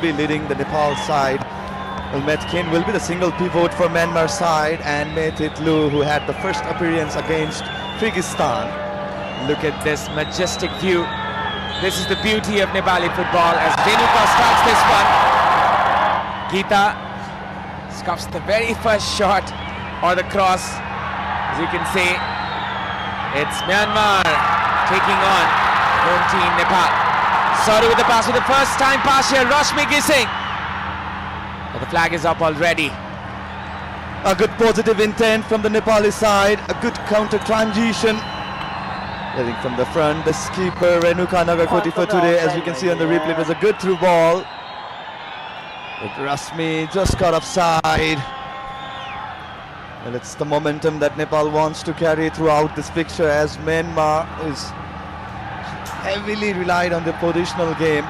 be leading the Nepal side. Well, Metkin will be the single pivot for Myanmar side, and Metit Lu, who had the first appearance against Kyrgyzstan. Look at this majestic view. This is the beauty of Nepali football as Renuka starts this one. Geeta scuffs the very first shot or the cross. As you can see, it's Myanmar taking on home team Nepal. Saru with the pass for the first time pass here, Rashmi Gising. But the flag is up already. A good positive intent from the Nepali side, a good counter transition. Heading from the front, the skipper Renuka Nagarkoti for today, as you can see on the replay, it was a good through ball. But Rashmi just got offside. Well, it's the momentum that Nepal wants to carry throughout this fixture, as Myanmar is heavily relied on the positional game.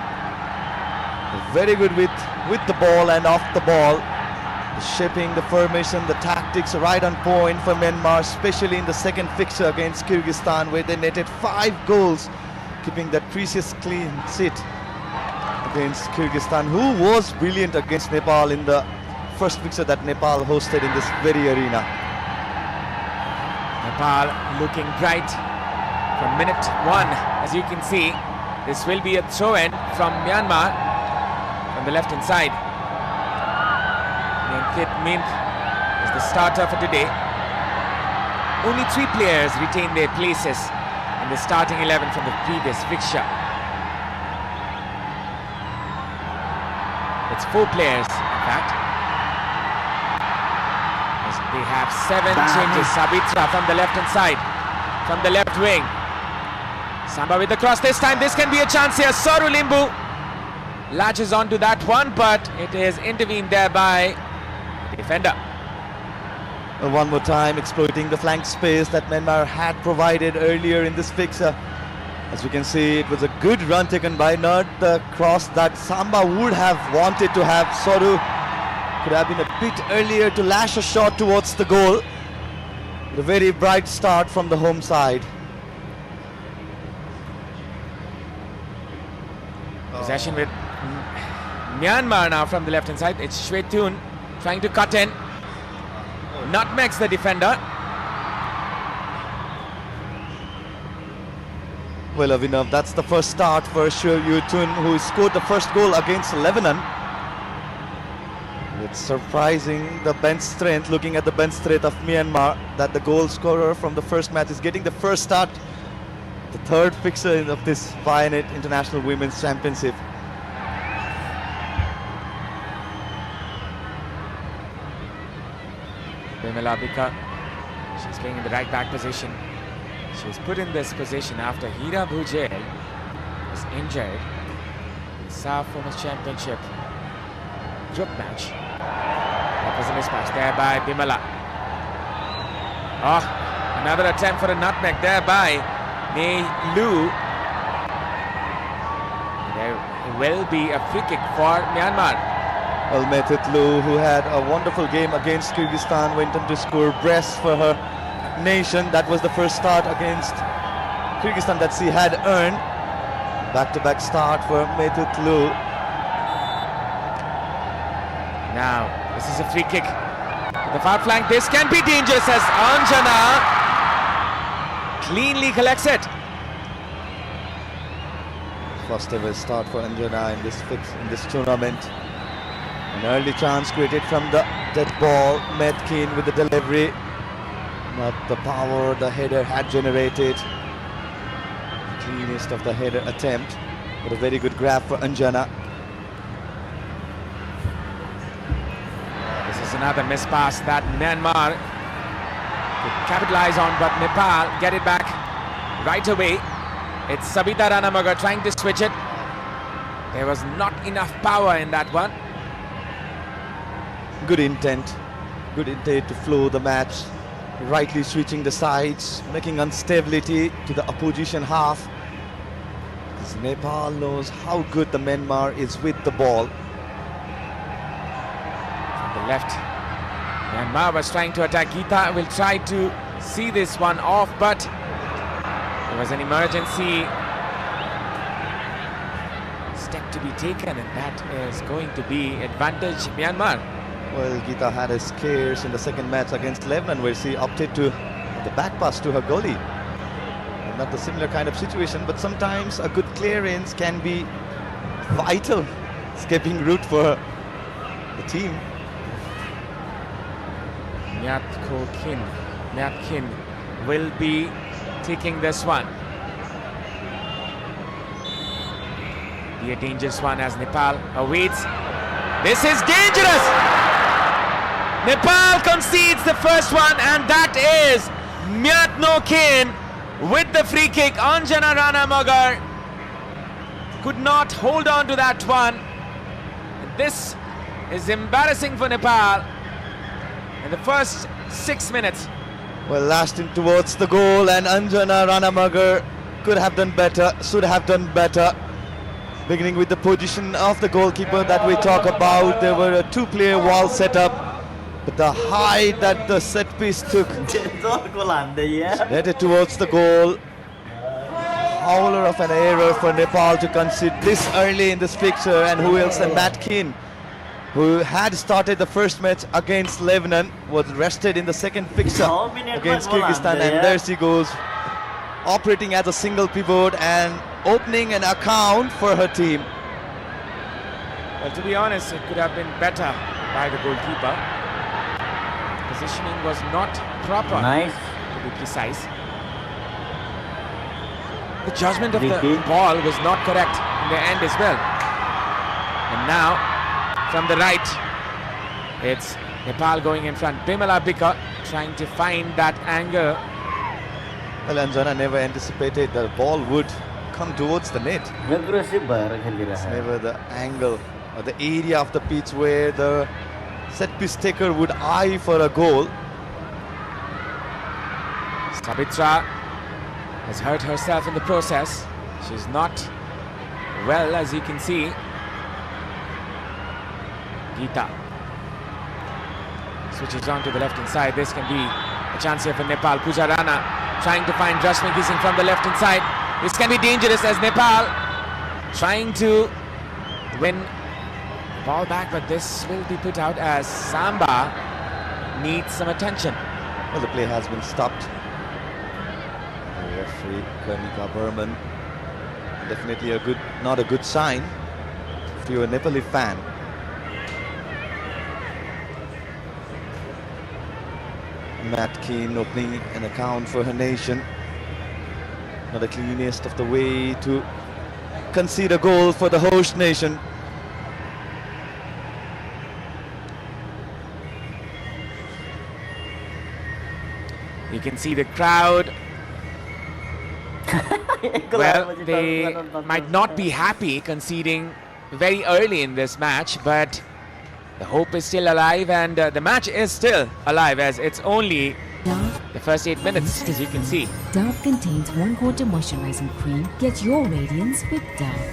Very good with the ball and off the ball. The shaping, the formation, the tactics are right on point for Myanmar, especially in the second fixture against Kyrgyzstan, where they netted 5 goals, keeping that precious clean sheet against Kyrgyzstan, who was brilliant against Nepal in the first fixture that Nepal hosted in this very arena. Nepal looking bright from minute 1. As you can see, this will be a throw-in from Myanmar from the left-hand side. Kit Mint is the starter for today. Only 3 players retain their places in the starting 11 from the previous fixture. It's 4 players, in fact. As they have 7 changes. Sabitra from the left-hand side, from the left wing. Samba with the cross this time. This can be a chance here. Saru Limbu latches onto that one, but it is intervened there by defender. One more time, exploiting the flank space that Myanmar had provided earlier in this fixture. As you can see, it was a good run taken by, not the cross that Samba would have wanted to have. Saru could have been a bit earlier to lash a shot towards the goal. A very bright start from the home side. Possession with Myanmar now from the left-hand side. It's Shwetun trying to cut in. Nutmegs the defender. Well, Avinav, that's the first start for Shwetun, who scored the first goal against Lebanon. It's surprising the bench strength, looking at the bench strength of Myanmar, that the goal scorer from the first match is getting the first start, the third fixture of this Vianet International Women's Championship. Bimala Bika, she's playing in the right back position. She was put in this position after Hira Bhujel was injured in the South Women's Championship group match. That was a mismatch there by Bimala. Oh, another attempt for a nutmeg there by Mei Lu. There will be a free kick for Myanmar. Well, Metit Lu, who had a wonderful game against Kyrgyzstan, went on to score brace for her nation. That was the first start against Kyrgyzstan that she had earned. Back-to-back start for Metit Lu. Now, this is a free kick. The far flank, this can be dangerous as Anjana cleanly collects it. First ever start for Anjana in this tournament. An early chance created from the dead ball. Metkin with the delivery. Not the power the header had generated. Cleanest of the header attempt. But a very good grab for Anjana. This is another miss pass that Myanmar could capitalize on, but Nepal get it back right away. It's Sabita Ranamagar trying to switch it. There was not enough power in that one. Good intent to flow the match, rightly switching the sides, making instability to the opposition half. Because Nepal knows how good the Myanmar is with the ball. From the left, Myanmar was trying to attack. Geeta will try to see this one off, but there was an emergency step to be taken, and that is going to be advantage Myanmar. Well, Geeta had a scares in the second match against Lebanon where she opted to the back pass to her goalie. And not the similar kind of situation, but sometimes a good clearance can be vital escaping route for the team. Myat Kin will be taking this one. Be a dangerous one as Nepal awaits. This is dangerous! Nepal concedes the first one, and that is Myat Kin with the free kick. Anjana Rana Magar could not hold on to that one. And this is embarrassing for Nepal in the first 6 minutes. Well, lasting towards the goal, and Anjana Ranamagar could have done better, should have done better. Beginning with the position of the goalkeeper that we talk about, there were a two-player wall set up, but the height that the set piece took headed towards the goal. Howler of an error for Nepal to concede this early in this fixture, and who else than Matt Keane, who had started the first match against Lebanon, was rested in the second fixture against Kyrgyzstan, and there she goes, operating as a single pivot and opening an account for her team. Well, to be honest, it could have been better by the goalkeeper. Positioning was not proper, Nice. to be precise. The judgment of the ball was not correct in the end as well. And now, from the right, it's Nepal going in front. Bimala Bika trying to find that angle. Well, Anjana never anticipated the ball would come towards the net. Aggressive भएर खेलिरहेछ It's never the angle or the area of the pitch where the set piece taker would eye for a goal. Sabitra has hurt herself in the process. She's not well, as you can see. Geeta switches on to the left hand side. This can be a chance here for Nepal. Pooja Rana trying to find Rashmi Gising from the left hand side. This can be dangerous as Nepal trying to win the ball back, but this will be put out as Samba needs some attention. Well, the play has been stopped. The referee Karnika Burman, definitely not a good sign if you're a Nepali fan. Matt Keane opening an account for her nation. Not the cleanest of the way to concede a goal for the host nation. You can see the crowd. Well, they might not be happy conceding very early in this match, but the hope is still alive, and the match is still alive as it's only the first 8 minutes, as you can see. Dove contains 1/4 moisturizing cream. Get your radiance with Dove.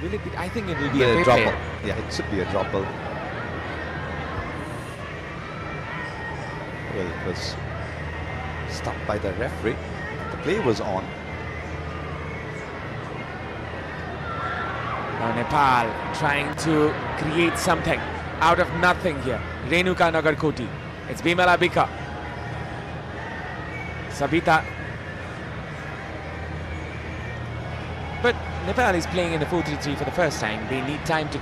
Will it be? I think it will be a The fair play. dropper. Yeah, it should be a dropper. Well, it was stopped by the referee. The play was on. Now Nepal trying to create something out of nothing here. Renuka Nagarkoti. It's Bimala Bika. Sabita. But Nepal is playing in the 4-3-3 for the first time. They need time to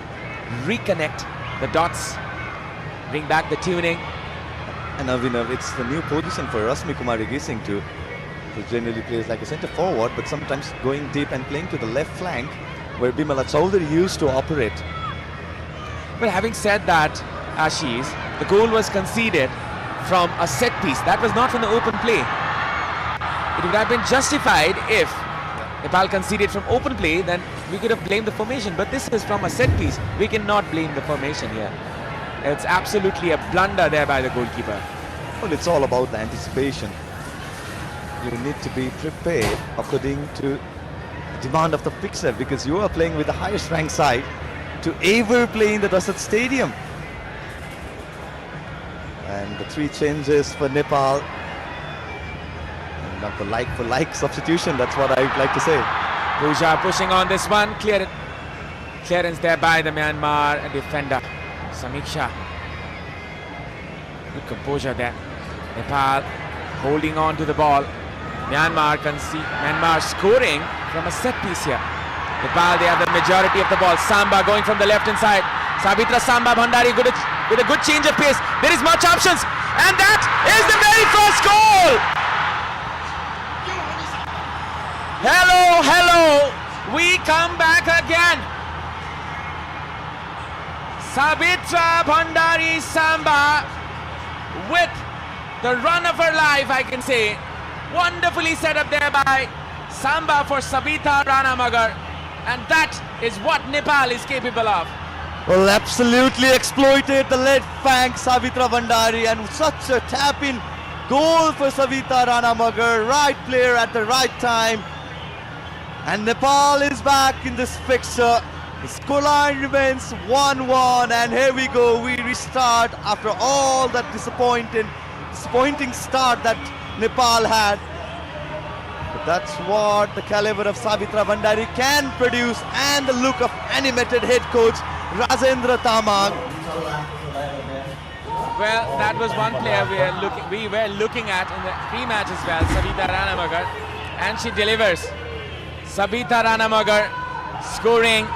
reconnect the dots, bring back the tuning. And Avinav, it's the new position for Rasmi Kumari Gising too, who generally plays like a centre forward, but sometimes going deep and playing to the left flank, where Bimala Chowdhury used to operate. Well, having said that, Ashish, the goal was conceded from a set piece. That was not from the open play. It would have been justified if Nepal conceded from open play, then we could have blamed the formation. But this is from a set piece. We cannot blame the formation here. It's absolutely a blunder there by the goalkeeper. Well, it's all about the anticipation. You need to be prepared according to the demand of the fixer, because you are playing with the highest ranked side to ever play in the Dasat Stadium. And the 3 changes for Nepal. And Not for like substitution, that's what I like to say. Pooja pushing on this one. Clearance there by the Myanmar defender. Samiksha. Good composure there. Nepal holding on to the ball. Myanmar scoring from a set piece here. Nepal, they have the majority of the ball. Samba going from the left hand side. Savitra Samba Bhandari with a good change of pace. There is much options. And that is the very first goal! Hello! We come back again. Savitra Bhandari Samba with the run of her life, I can say. Wonderfully set up there by Samba for Sabita Ranamagar. And that is what Nepal is capable of. Well, absolutely exploited the left flank, Savitra Bhandari, and such a tap-in goal for Savita Ranamagar. Right player at the right time. And Nepal is back in this fixture. The scoreline remains 1-1, and here we go. We restart after all that disappointing start that Nepal had. But that's what the caliber of Savitra Bhandari can produce, and the look of animated head coach Rajendra Tamang. Well, that was one player we were looking at in the pre-match as well, Savita Ranamagar, and she delivers. Sabita Ranamagar scoring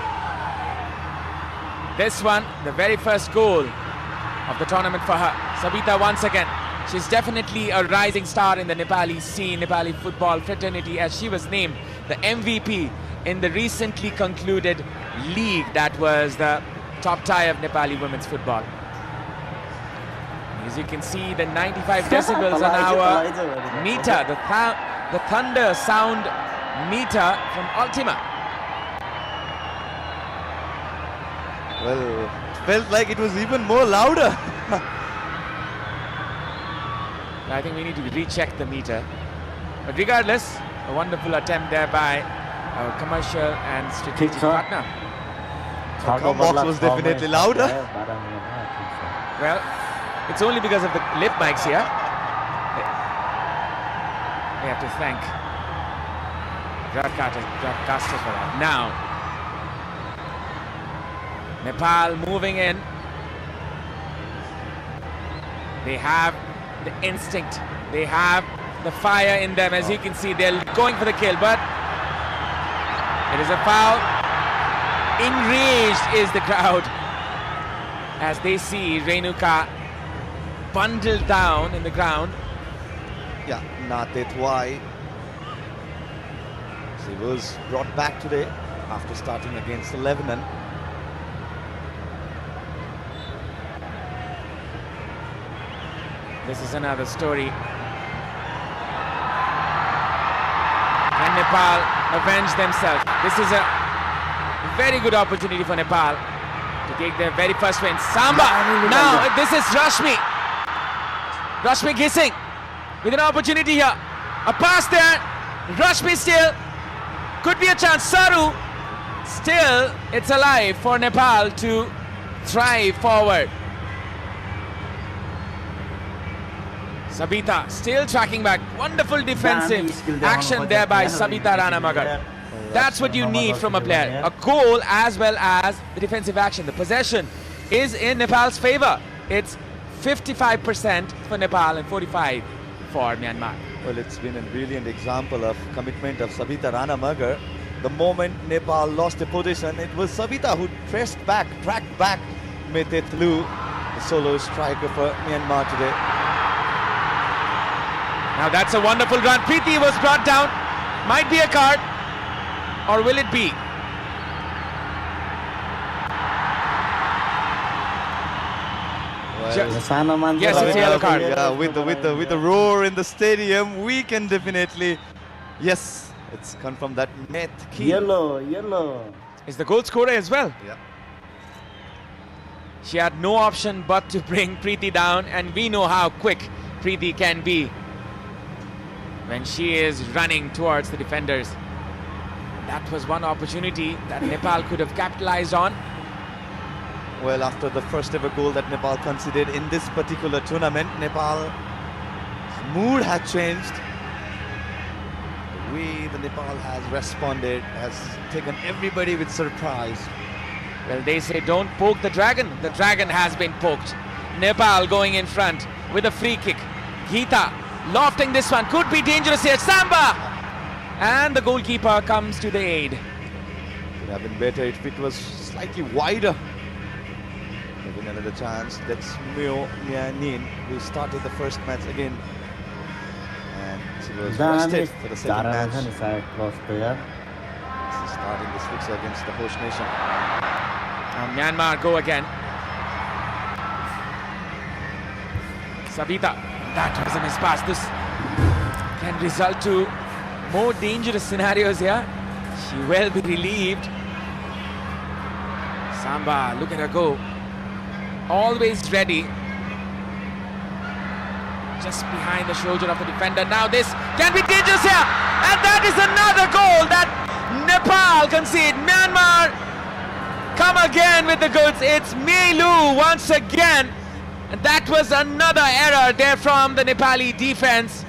this one, the very first goal of the tournament for her. Sabita once again, she's definitely a rising star in the Nepali scene, Nepali football fraternity, as she was named the MVP in the recently concluded league that was the top tie of Nepali women's football. As you can see, the 95 decibels on our meter, the thunder sound meter from Ultima. Well, it felt like it was even more louder. I think we need to recheck the meter. But regardless, a wonderful attempt there by our commercial and strategic partner. The box was definitely louder. Well, it's only because of the lip mics here. We have to thank broadcaster for that. Now, Nepal moving in. They have the instinct. They have the fire in them. As you can see, they're going for the kill, but it is a foul. Enraged is the crowd as they see Renuka bundled down in the ground. Yeah, Natetwai. She was brought back today after starting against Lebanon. This is another story. Can Nepal avenge themselves? This is a very good opportunity for Nepal to take their very first win. Samba! Now this is Rashmi. Rashmi Ghising with an opportunity here. A pass there. Rashmi still. Could be a chance. Saru. Still, it's alive for Nepal to thrive forward. Sabita still tracking back. Wonderful defensive action there by Sabita Ranamagar. That's what you need from a player. A goal as well as the defensive action. The possession is in Nepal's favor. It's 55% for Nepal and 45% for Myanmar. Well, it's been a brilliant example of commitment of Sabita Ranamagar. The moment Nepal lost the position, it was Sabita who tracked back Metetlu, the solo striker for Myanmar today. Now that's a wonderful run. Preeti was brought down. Might be a card. Or will it be? Well, yes, it's a yellow card. Yeah, with the roar in the stadium, we can definitely, yes, it's come from that net key. Yellow. Is the goal scorer as well? Yeah. She had no option but to bring Preeti down, and we know how quick Preeti can be when she is running towards the defenders. That was one opportunity that Nepal could have capitalized on. Well, after the first ever goal that Nepal conceded in this particular tournament, Nepal's mood had changed. way the Nepal has responded has taken everybody with surprise. Well, they say don't poke the dragon. The dragon has been poked. Nepal going in front with a free kick. Geeta lofting this one. Could be dangerous here. Samba! And the goalkeeper comes to the aid. Would have been better if it was slightly wider. Maybe another chance. That's Myo Myanin who started the first match again. And she was दामी rested for the second धारणा match. छ नि सायद क्लस त यार She's starting this fixture against the host nation. Now Myanmar go again. Savita, that was a mispass. This can result to more dangerous scenarios here. She will be relieved. Samba, look at her go. Always ready. Just behind the shoulder of the defender. Now this can be dangerous here. And that is another goal that Nepal concede. Myanmar come again with the goods. It's Melu once again. And that was another error there from the Nepali defense.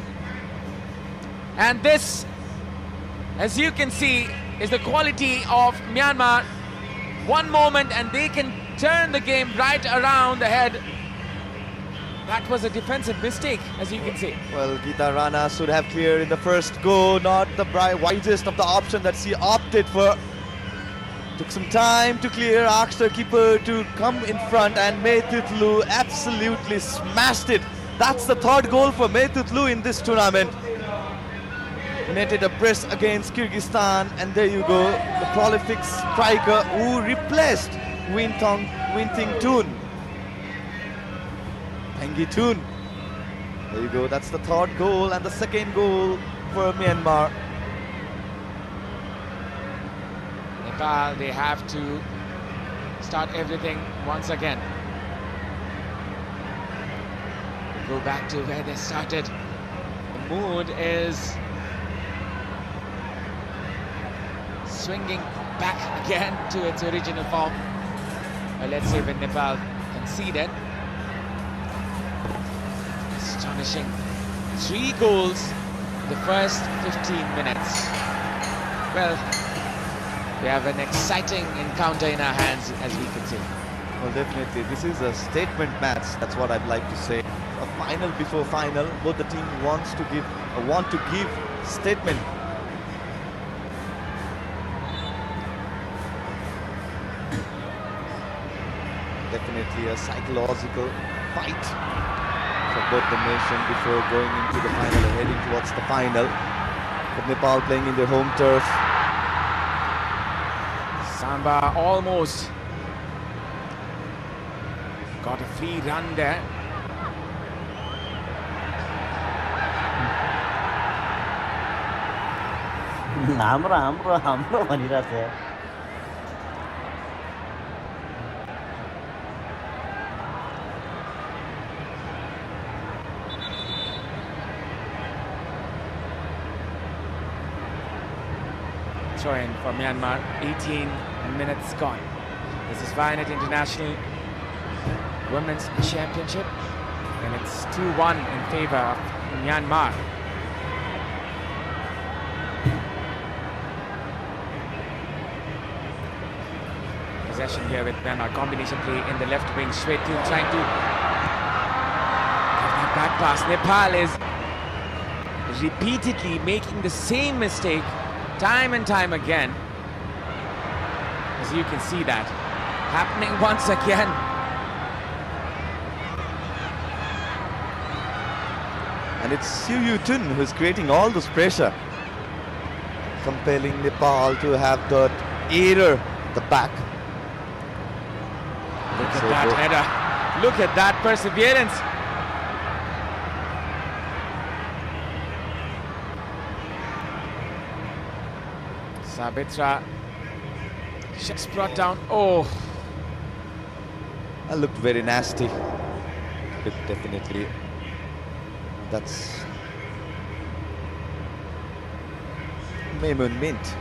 And this, as you can see, is the quality of Myanmar. One moment and they can turn the game right around the head. That was a defensive mistake, as you can see. Well, Geeta Rana should have cleared in the first go, not the wisest of the option that she opted for. Took some time to clear, asked her keeper to come in front, and Meitutlu absolutely smashed it. That's the third goal for Meitutlu in this tournament. Netted a brace against Kyrgyzstan, and there you go, the prolific striker who replaced Winting Toon. Tangi Toon. There you go, that's the third goal and the second goal for Myanmar. Nepal, they have to start everything once again. Go back to where they started. The mood is swinging back again to its original form. Well, let's see when Nepal conceded. Astonishing. 3 goals in the first 15 minutes. Well, we have an exciting encounter in our hands, as we can see. Well, definitely, this is a statement match. That's what I'd like to say. A final before final. Both the team want to give statement. Definitely a psychological fight for both the nation before going into the final and heading towards the final. But Nepal playing in their home turf. Samba almost got a free run there. हाम्रो भनिरहेको छ यार Throw in for Myanmar, 18 minutes gone. This is Vianet International Women's Championship, and it's 2-1 in favor of Myanmar. Possession here with Myanmar, combination play in the left wing. Shwetu trying to get that back pass. Nepal is repeatedly making the same mistake time and time again. As you can see that happening once again. And it's Siu Yu-tun who's creating all this pressure, compelling Nepal to have that error at the back. Look at that header. Look at that perseverance. Sabitra just brought down. Oh, That looked very nasty. But definitely, that's Maimun Mint.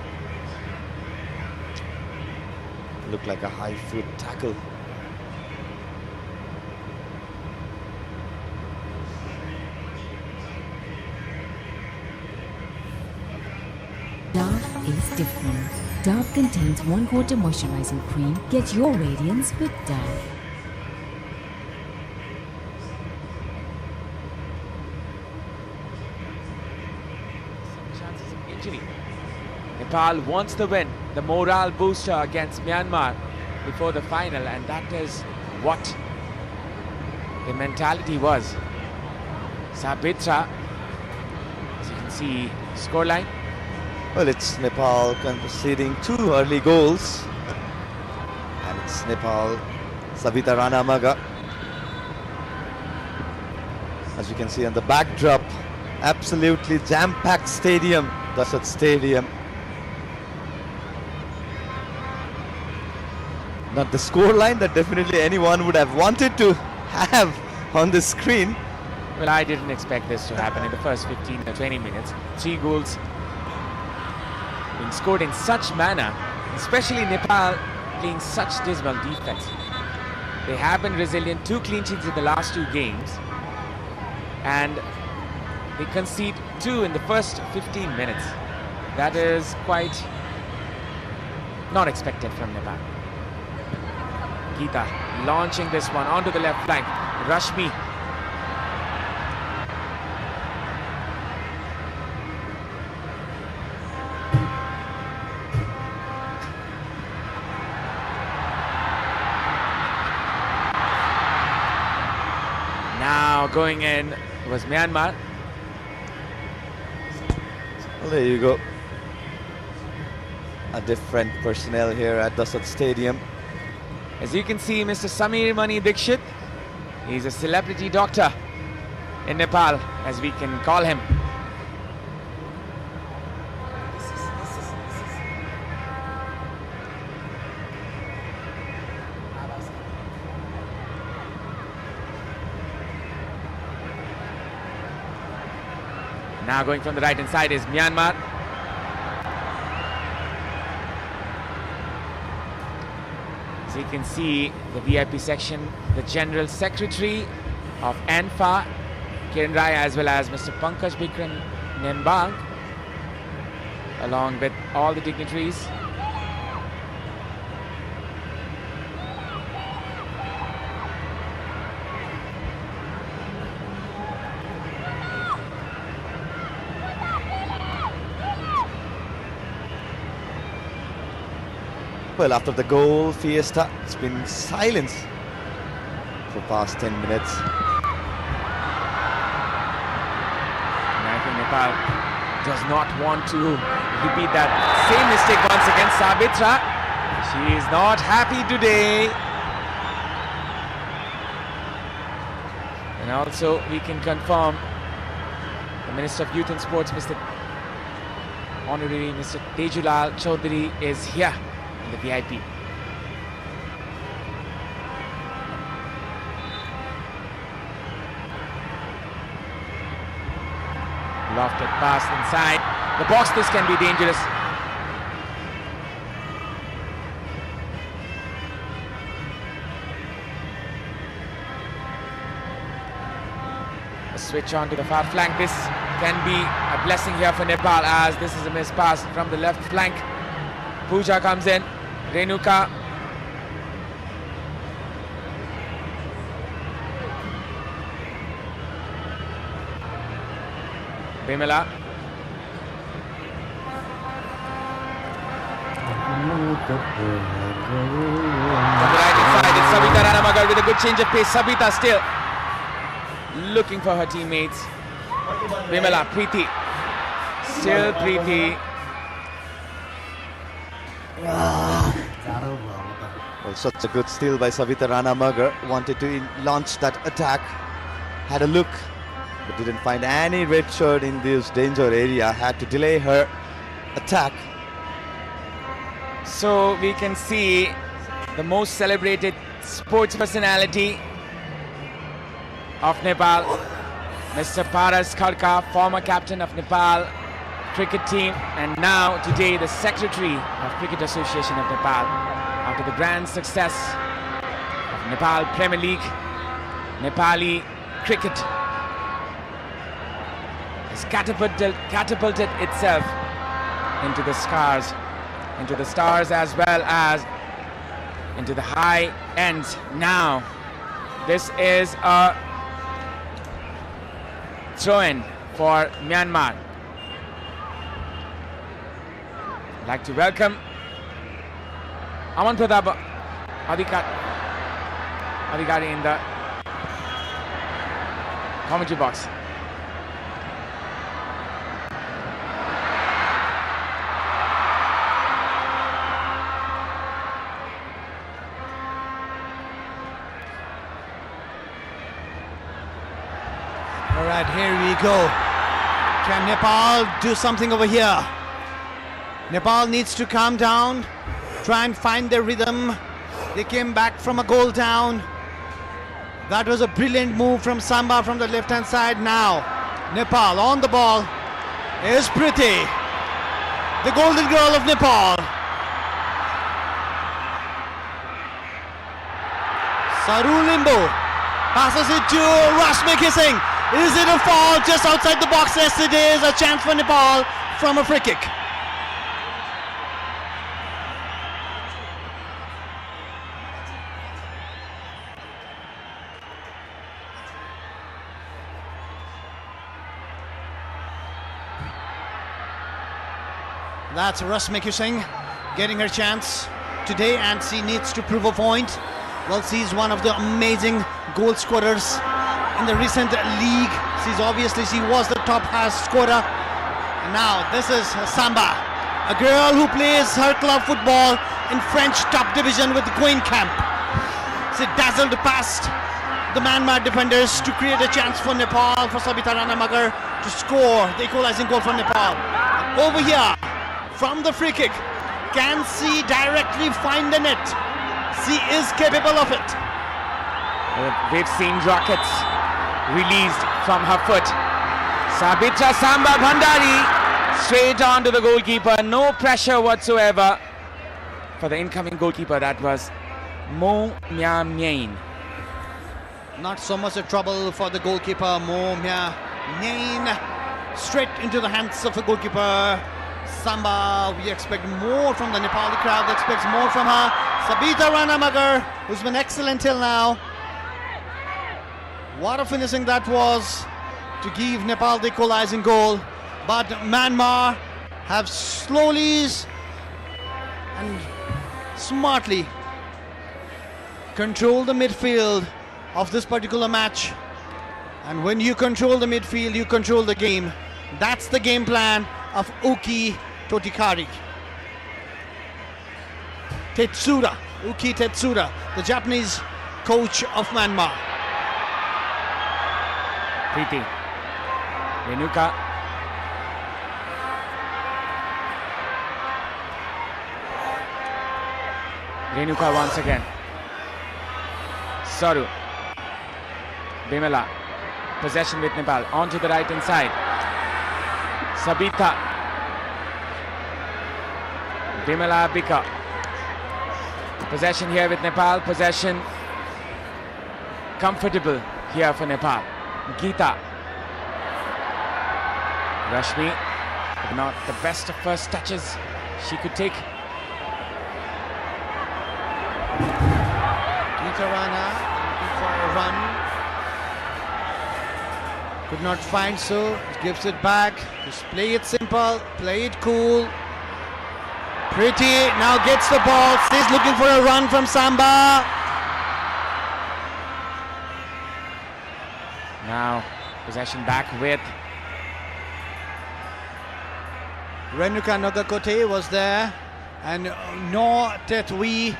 Looked like a high foot tackle. different. Dove contains 1/4 moisturizing cream. Get your radiance with Dove. Chances of injury. Nepal wants the win, the morale booster against Myanmar before the final, and that is what the mentality was. Sabitra, as you can see, scoreline. Well, it's Nepal conceding 2 early goals. And it's Nepal, Savita Ranamaga. As you can see on the backdrop, absolutely jam-packed stadium, Dasat Stadium. Not the scoreline that definitely anyone would have wanted to have on the screen. Well, I didn't expect this to happen in the first 15 or 20 minutes. 3 goals being scored in such manner, especially Nepal playing such dismal defense. They have been resilient, 2 clean sheets in the last 2 games, and they concede 2 in the first 15 minutes. That is quite not expected from Nepal. Geeta launching this one onto the left flank. Rashmi. Now going in was Myanmar. Well, there you go. A different personnel here at Dasat Stadium. As you can see, Mr. Samir Mani Dikshit, he's a celebrity doctor in Nepal, as we can call him. Now going from the right hand side is Myanmar. As you can see, the VIP section, the General Secretary of ANFA, Kiran Rai, as well as Mr. Pankaj Bikram Nembang, along with all the dignitaries. Well, after the goal fiesta, it's been silence for past 10 minutes. And I think Nepal does not want to repeat that same mistake once against Sabitra. She is not happy today. And also we can confirm the Minister of Youth and Sports, Mr. Honorary Mr. Tejulal Chaudhary, is here in the VIP. Lofted pass inside the box. This can be dangerous. A switch on to the far flank. This can be a blessing here for Nepal, as this is a missed pass from the left flank. Pooja comes in. Renuka. Bimala. On the right hand side, it's Savita Ranamagar with a good change of pace. Savita still looking for her teammates. Bimala, Preeti. Still Preeti. Well, such a good steal by Savita Ranamagar. Wanted to launch that attack. Had a look, but didn't find any red shirt in this danger area. Had to delay her attack. So we can see the most celebrated sports personality of Nepal, Mr. Paras Khadka, former captain of Nepal cricket team, and now today the Secretary of Cricket Association of Nepal. After the grand success of Nepal Premier League, Nepali cricket has catapulted itself into the stars into the stars as well as into the high ends. Now, this is a throw-in for Myanmar. I'd like to welcome Aman Pratap Adhikari in the commentary box. All right, here we go. Can Nepal do something over here? Nepal needs to calm down, try and find their rhythm. They came back from a goal down. That was a brilliant move from Samba from the left-hand side. Now, Nepal on the ball is Priti, the golden girl of Nepal. Saru Limbu passes it to Rashmi Kissing. Is it a foul just outside the box? Yes, it is. A chance for Nepal from a free kick. That's Rashmi Kissing getting her chance today, and she needs to prove a point. Well, she's one of the amazing goal scorers in the recent league. She was the top highest scorer. And now this is Samba, a girl who plays her club football in French top division with Camp. She dazzled past the Myanmar defenders to create a chance for Nepal, for Sabita Ranamagar to score the equalizing goal for Nepal. And over here, from the free kick, can she directly find the net? She is capable of it. We've seen rockets released from her foot. Sabitra Samba Bhandari straight on to the goalkeeper. No pressure whatsoever for the incoming goalkeeper. That was Mo Mya Myain. Not so much of trouble for the goalkeeper, Mo Mya Myain. Straight into the hands of the goalkeeper. Samba, we expect more from the Nepali crowd, expects more from her. Sabita Ranamagar, who's been excellent till now. What a finishing that was to give Nepal the equalizing goal. But Myanmar have slowly and smartly controlled the midfield of this particular match. And when you control the midfield, you control the game. That's the game plan of Uki Totikari. Uki Tetsura, the Japanese coach of Myanmar. Priti, Renuka, Renuka once again. Saru, Bimela, possession with Nepal, onto the right hand side. Sabita, Bimela Bika, possession here with Nepal, possession comfortable here for Nepal. Geeta, Rashmi, not the best of first touches she could take. Geeta Rana looking for a run. Could not find, so gives it back. Just play it simple, play it cool. Priti now gets the ball. She's looking for a run from Samba. Now possession back with Renuka Nagakote was there, and No Tetui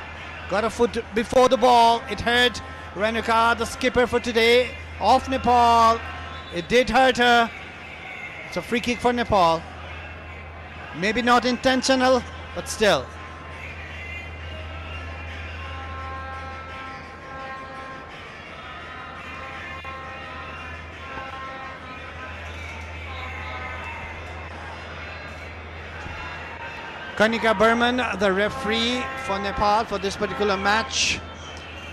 got a foot before the ball. It hurt Renuka, the skipper for today, of Nepal. It did hurt her. It's a free kick for Nepal. Maybe not intentional, but still. Kanika Burman, the referee for Nepal for this particular match.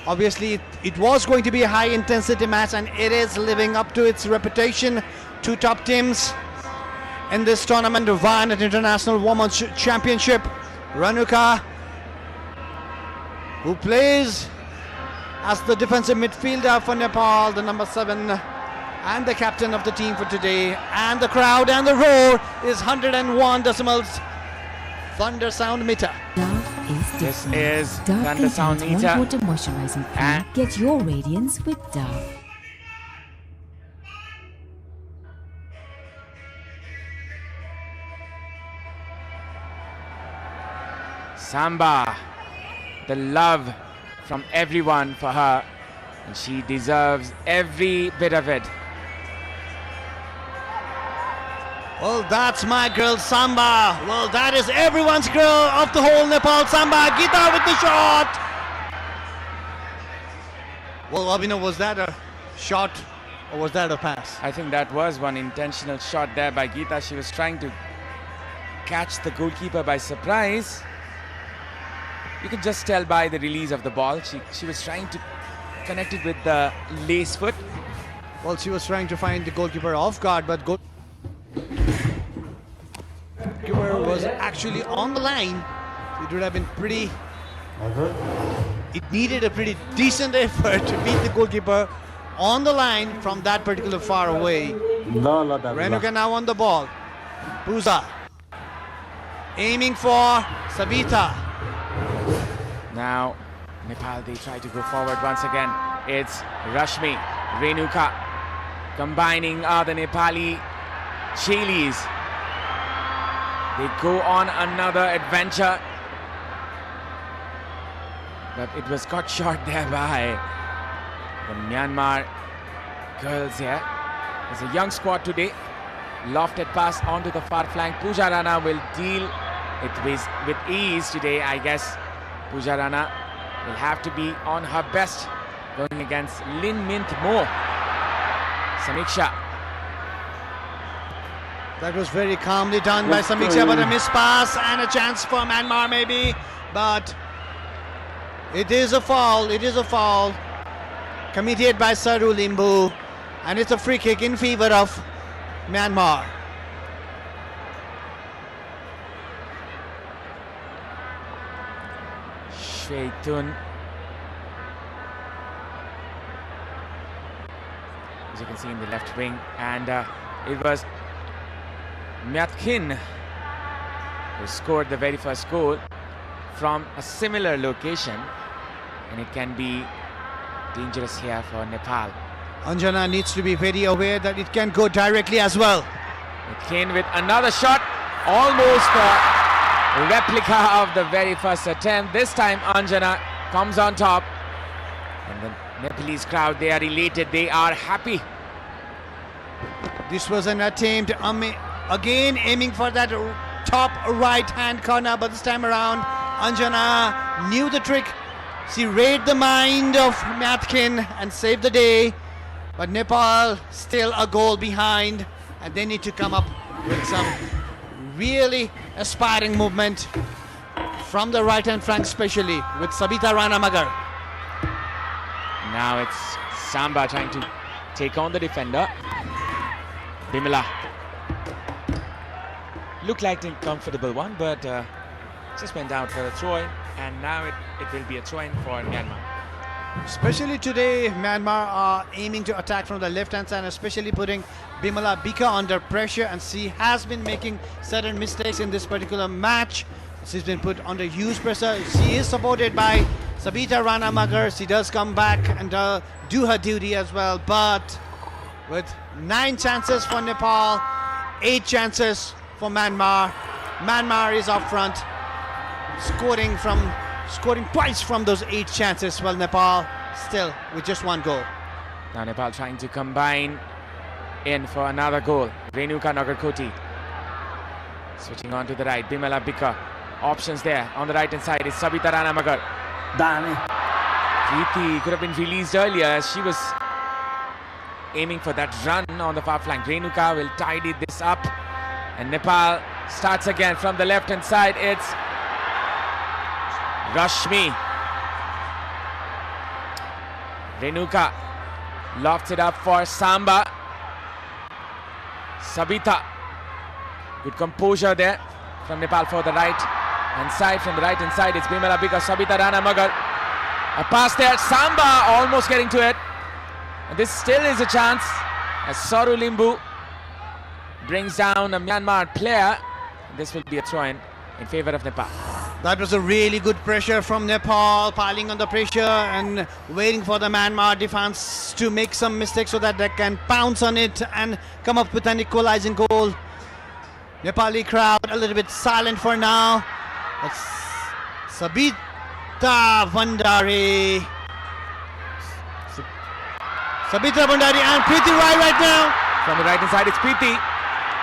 Obviously, it was going to be a high intensity match, and it is living up to its reputation. Two top teams in this tournament, the Vianat International Women's Championship. Renuka, who plays as the defensive midfielder for Nepal, the number 7 and the captain of the team for today. And the crowd and the roar is 101 decimals thunder sound meter. Dove is This different. is Dove Thunder Sound contains Meter. 1 quarter moisturizing cream. And- Get your radiance with Dove. Samba, the love from everyone for her, and she deserves every bit of it. Well, that's my girl Samba. Well, that is everyone's girl of the whole Nepal. Samba, Geeta with the shot. Well, Abhinav, was that a shot or was that a pass? I think that was one intentional shot there by Geeta. She was trying to catch the goalkeeper by surprise. You can just tell by the release of the ball. She was trying to connect it with the lace foot. Well, she was trying to find the goalkeeper off guard, but goalkeeper was actually on the line. It would have been pretty. हजुर It needed a pretty decent effort to beat the goalkeeper on the line from that particular far away. ल ल दाजु ल Renuka now on the ball. Puza aiming for Sabita. Now, Nepal, they try to go forward once again. It's Rashmi, Renuka, combining the Nepali Chailis. They go on another adventure. But it was cut short there by the Myanmar girls here. It's a young squad today. Lofted pass onto the far flank. Pooja Rana will deal it with ease today, I guess. Pooja Rana will have to be on her best going against Lin Mint Mo. Samiksha. That was very calmly done by Samiksha, but a missed pass and a chance for Myanmar maybe. But it is a foul. It is a foul committed by Saru Limbu, and it's a free kick in favor of Myanmar. Sheitun. As you can see in the left wing, and it was Myatkin who scored the very first goal from a similar location, and it can be dangerous here for Nepal. Anjana needs to be very aware that it can go directly as well. Myatkin with another shot, almost a replica of the very first attempt. This time Anjana comes on top, and the Nepalese crowd, they are elated, they are happy. This was an attempt again aiming for that top right hand corner, but this time around Anjana knew the trick. She read the mind of Myatkin and saved the day, but Nepal still a goal behind, and they need to come up with some really aspiring movement from the right hand flank, especially with Sabita Rana Magar. Now it's Samba trying to take on the defender. Bimala. Looked like a comfortable one, but just went out for a throw-in, and now it will be a throw-in for Myanmar. Especially today, Myanmar are aiming to attack from the left hand side, especially putting Bimala Bika under pressure, and she has been making certain mistakes in this particular match. She's been put under huge pressure. She is supported by Sabita Rana Magar. She does come back and do her duty as well, but with 9 chances for Nepal, 8 chances for Myanmar. Myanmar is up front, scoring twice from those 8 chances, while Nepal still with just 1 goal. Now Nepal trying to combine in for another goal. Renuka Nagarkoti switching on to the right. Bimala Bika. Options there on the right hand side is Sabita Rana Magar. दामी Preeti could have been released earlier as she was aiming for that run on the far flank. Renuka will tidy this up, and Nepal starts again from the left hand side. It's Rashmi. Renuka lofts it up for Samba. Sabita. Good composure there from Nepal for the right. Inside from the right inside, it's Bimala Bika, Sabita Rana Magar. A pass there, Samba almost getting to it. And this still is a chance as Saru Limbu brings down a Myanmar player. This will be a throw-in favor of Nepal. That was a really good pressure from Nepal, piling on the pressure and waiting for the Myanmar defense to make some mistakes so that they can pounce on it and come up with an equalizing goal. Nepali crowd a little bit silent for now. It's Sabita Bhandari. Sabita Bhandari and Preeti Rai right now. From the right hand side, it's Preeti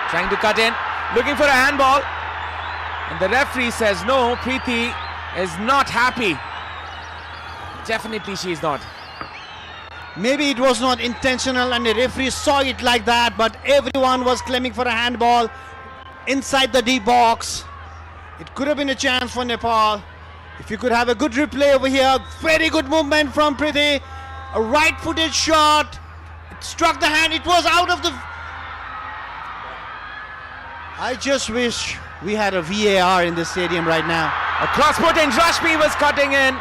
trying to cut in, looking for a handball. And the referee says no, Preeti is not happy. Definitely she is not. Maybe it was not intentional and the referee saw it like that, but everyone was claiming for a handball inside the D box. It could have been a chance for Nepal. If you could have a good replay over here, very good movement from Preeti. A right-footed shot. It struck the hand. It was out of the... I just wish we had a VAR in this stadium right now. A cross-putting, Rashmi was cutting in.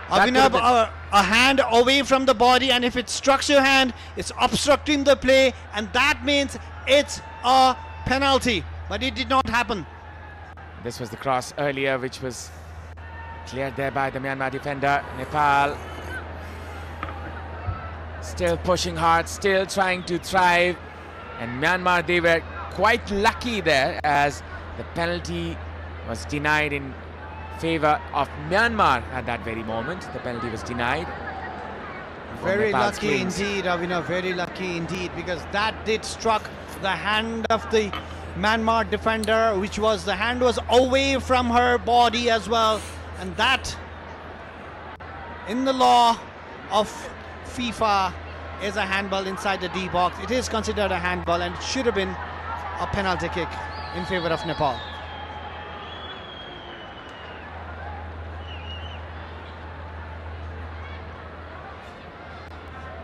Abhinav, a hand away from the body, and if it struck your hand, it's obstructing the play, and that means it's a penalty. But it did not happen. This was the cross earlier, which was cleared there by the Myanmar defender. Nepal still pushing hard, still trying to thrive. And Myanmar, they were quite lucky there as the penalty was denied in favor of Myanmar at that very moment. The penalty was denied. Very Nepal's lucky wings. indeed, Avina, very lucky indeed, because that did struck the hand of the Myanmar defender, which was, the hand was away from her body as well, and that in the law of FIFA is a handball inside the D box. It is considered a handball and it should have been a penalty kick in favor of Nepal.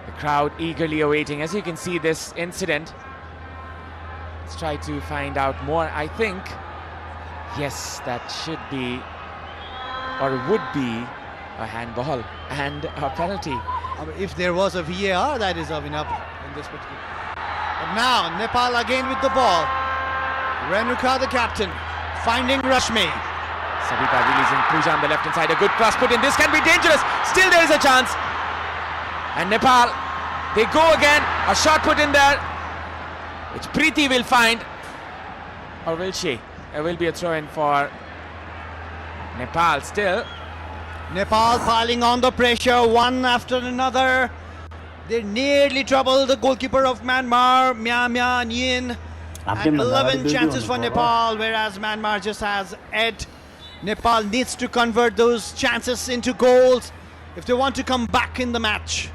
The crowd eagerly awaiting. As you can see, this incident. Let's try to find out more. I think, yes, that should be or would be a handball and a penalty. If there was a VAR, that is Avina in this particular. But now Nepal again with the ball. Renuka, the captain, finding Rashmi. Sabita releasing Pooja on the left hand side. A good cross put in. This can be dangerous. Still there is a chance. And Nepal, they go again. A shot put in there, which Preeti will find. Or will she? There will be a throw in for Nepal still. Nepal piling on the pressure one after another. They nearly troubled the goalkeeper of Myanmar, Mya Nyin. And 11 chances for Nepal, whereas Myanmar just has 8. Nepal needs to convert those chances into goals if they want to come back in the match.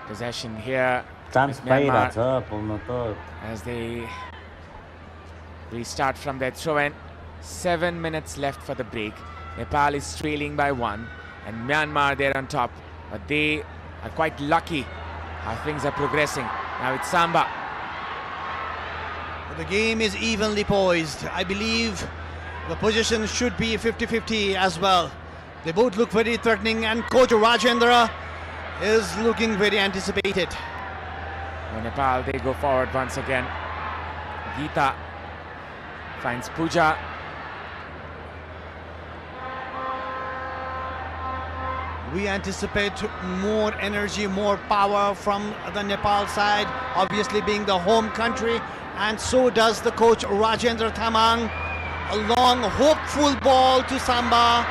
Possession here chance with Myanmar पाइरहेछ पुग्न त as they restart from their throw-in. 7 minutes left for the break. Nepal is trailing by 1 and Myanmar they're on top, but they are quite lucky how things are progressing. Now it's Samba. The game is evenly poised. I believe the position should be 50-50 as well. They both look very threatening and coach Rajendra is looking very anticipated. Now Nepal, they go forward once again. Geeta finds Pooja. We anticipate more energy, more power from the Nepal side, obviously being the home country, and so does the coach Rajendra Thamang. A long, hopeful ball to Samba.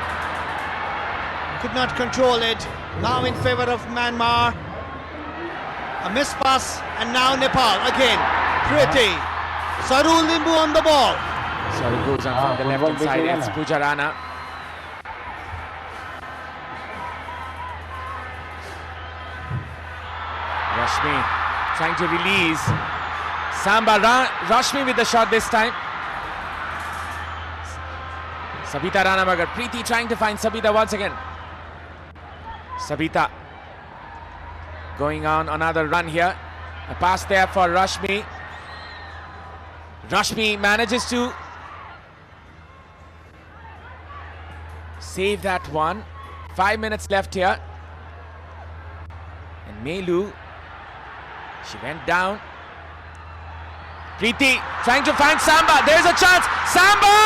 Could not control it. Now in favor of Myanmar. A missed pass, and now Nepal again. Pretty. Saru Limbu on the ball. So it goes on from the left hand side. It's Pooja Rana. Rashmi trying to release. Samba Rashmi with the shot this time. Sabita Rana Magar. Preeti trying to find Sabita once again. Sabita going on another run here. A pass there for Rashmi. Rashmi manages to save that one. 5 minutes left here. And Melu, she went down. Preeti trying to find Samba. There's a chance. Samba!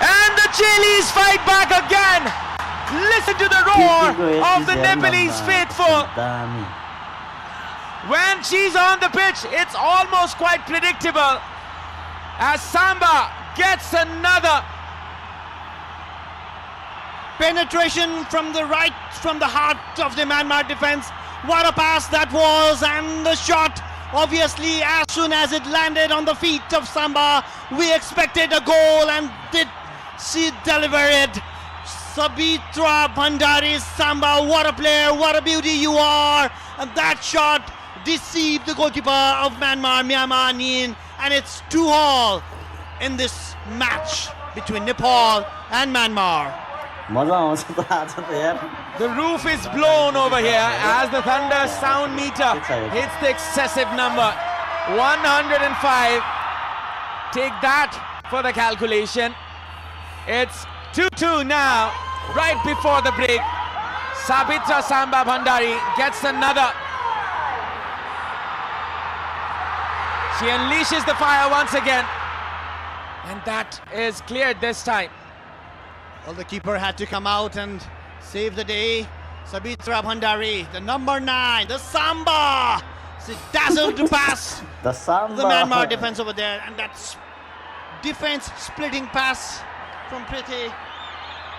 And the Chilis fight back again. Listen to the roar of the Nepalese faithful. दामी When she's on the pitch, it's almost quite predictable as Samba gets another. Penetration from the right, from the heart of the Myanmar defense. What a pass that was, and the shot, obviously, as soon as it landed on the feet of Samba, we expected a goal, and did she deliver it? Sabitra Bhandari, Samba, what a player, what a beauty you are. And that shot deceived the goalkeeper of Myanmar, Myanmar Nin, and it's 2-2 in this match between Nepal and Myanmar. मजा आउँछ त आज त यार The roof is blown over here as the thunder sound meter hits the excessive number 105. Take that for the calculation. It's 2-2 now, right before the break. Sabitra Samba Bhandari gets another. She unleashes the fire once again, and that is cleared this time. Well, the keeper had to come out and save the day. Sabitra Bhandari, the number 9, the Samba. She dazzled to pass The Samba the Myanmar defense over there, and that's defense splitting pass from Preeti.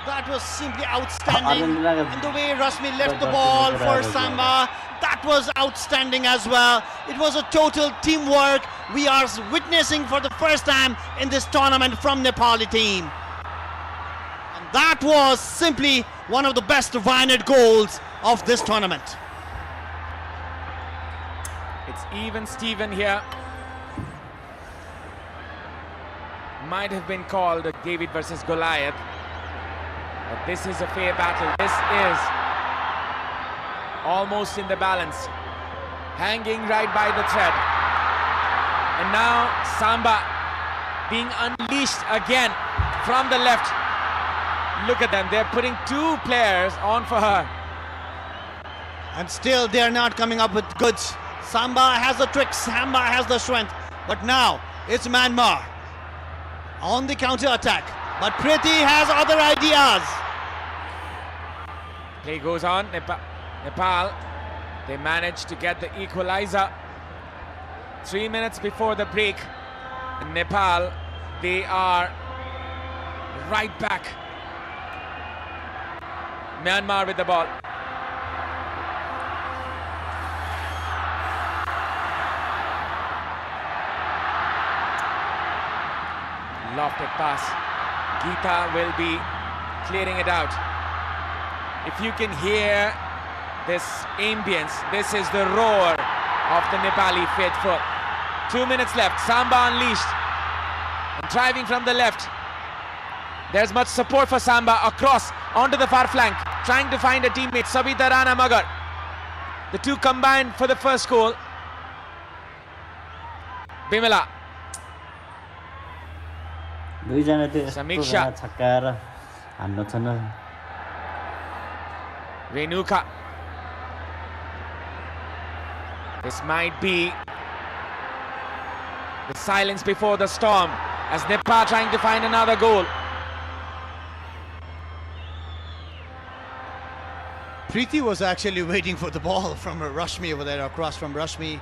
That was simply outstanding. And the way Rashmi left the ball for Samba, that was outstanding as well. It was a total teamwork we are witnessing for the first time in this tournament from Nepali team. That was simply one of the best Wynett goals of this tournament. It's even Steven here. Might have been called a David versus Goliath. But this is a fair battle. This is almost in the balance. Hanging right by the thread. And now Samba being unleashed again from the left. Look at them, they're putting 2 players on for her. And still they are not coming up with goods. Samba has the tricks, Samba has the strength. But now it's Myanmar on the counter attack. But Preeti has other ideas. Play goes on. Nepal, they managed to get the equalizer 3 minutes before the break. In Nepal, they are right back. Myanmar with the ball. Lofted pass. Geeta will be clearing it out. If you can hear this ambience, this is the roar of the Nepali faithful. 2 minutes left. Samba unleashed. And driving from the left. There's much support for Samba across onto the far flank, trying to find a teammate, Sabita Rana Magar. The 2 combined for the first goal. Bimala. दुईजना त्यो यस्तो समीक्षा। जना छक्काएर हान्नु छ न Renuka. This might be the silence before the storm as Nepal trying to find another goal. Preeti was actually waiting for the ball from Rashmi over there, across from Rashmi.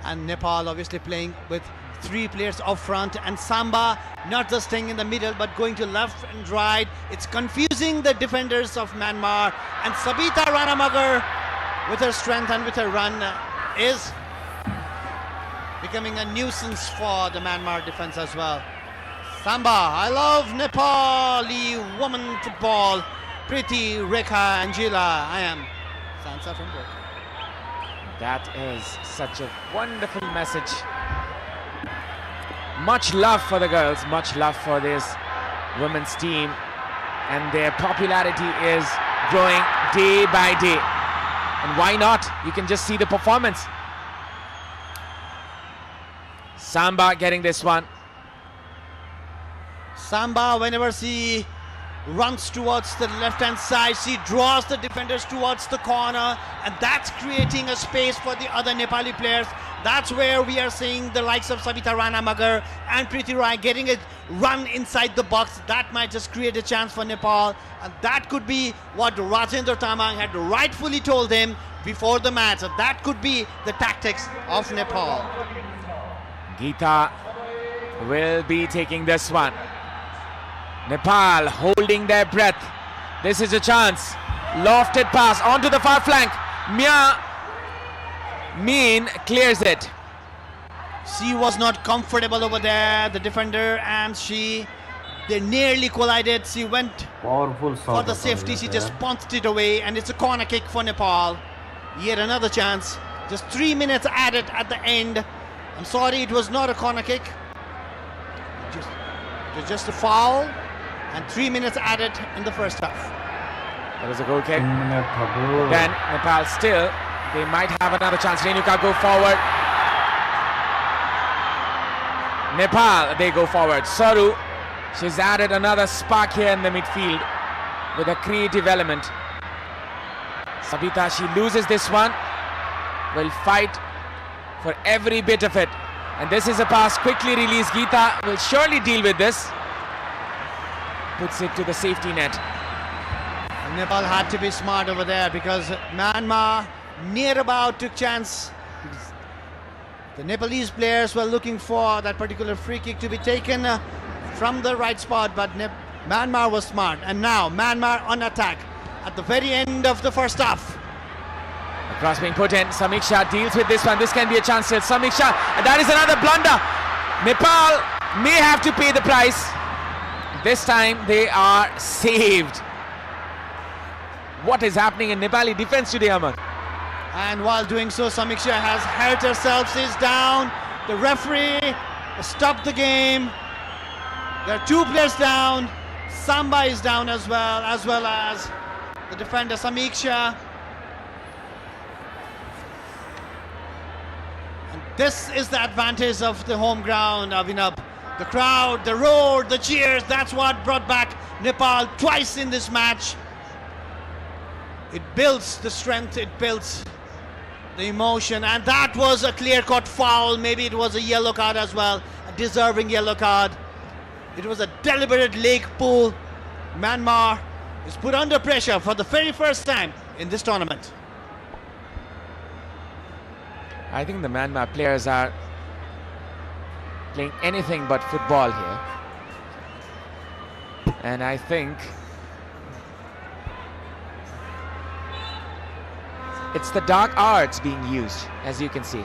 And Nepal obviously playing with 3 players up front, and Samba not just staying in the middle but going to left and right. It's confusing the defenders of Myanmar, and Sabita Ranamagar with her strength and with her run is becoming a nuisance for the Myanmar defense as well. Samba, I love Nepali women football. Preeti, Rekha, Angela, I am Sansa from Burke. That is such a wonderful message. Much love for the girls, much love for this women's team, and their popularity is growing day by day. And why not? You can just see the performance. Samba getting this one. Samba, whenever she runs towards the left-hand side, she draws the defenders towards the corner, and that's creating a space for the other Nepali players. That's where we are seeing the likes of Sabita Rana Magar and Preeti Rai getting a run inside the box. That might just create a chance for Nepal, and that could be what Rajendra Tamang had rightfully told him before the match. So that could be the tactics of Nepal. Geeta will be taking this one. Nepal holding their breath. This is a chance. Lofted pass onto the far flank. Meen clears it. She was not comfortable over there, the defender, and they nearly collided. She went Powerful shot. for the safety. She just punched it away, and it's a corner kick for Nepal. Yet another chance. Just 3 minutes added at the end. I'm sorry, it was not a corner kick. It was just a foul, and 3 minutes added in the first half. That was a goal kick. 3 minute thabo. Then Nepal still, they might have another chance. Renuka go forward. Nepal, they go forward. Saru, she's added another spark here in the midfield with a creative element. Sabita, she loses this one. Will fight for every bit of it. And this is a pass quickly released. Geeta will surely deal with this. Puts it to the safety net. And Nepal had to be smart over there because Myanmar near about took chance. The Nepalese players were looking for that particular free kick to be taken from the right spot, but Myanmar was smart. And now Myanmar on attack at the very end of the first half. The cross being put in. Samiksha deals with this one. This can be a chance still. Samiksha, and that is another blunder. Nepal may have to pay the price. This time they are saved. What is happening in Nepali defense today, Aman? And while doing so, Samiksha has hurt herself. She's down. The referee stopped the game. There are 2 players down. Samba is down as well as the defender Samiksha. And this is the advantage of the home ground, Abhinav. The crowd, the roar, the cheers, that's what brought back Nepal twice in this match. It builds the strength, it builds the emotion, and that was a clear-cut foul. Maybe it was a yellow card as well, a deserving yellow card. It was a deliberate leg pull. Myanmar is put under pressure for the very first time in this tournament. I think the Myanmar players are playing anything but football here. And I think it's the dark arts being used, as you can see.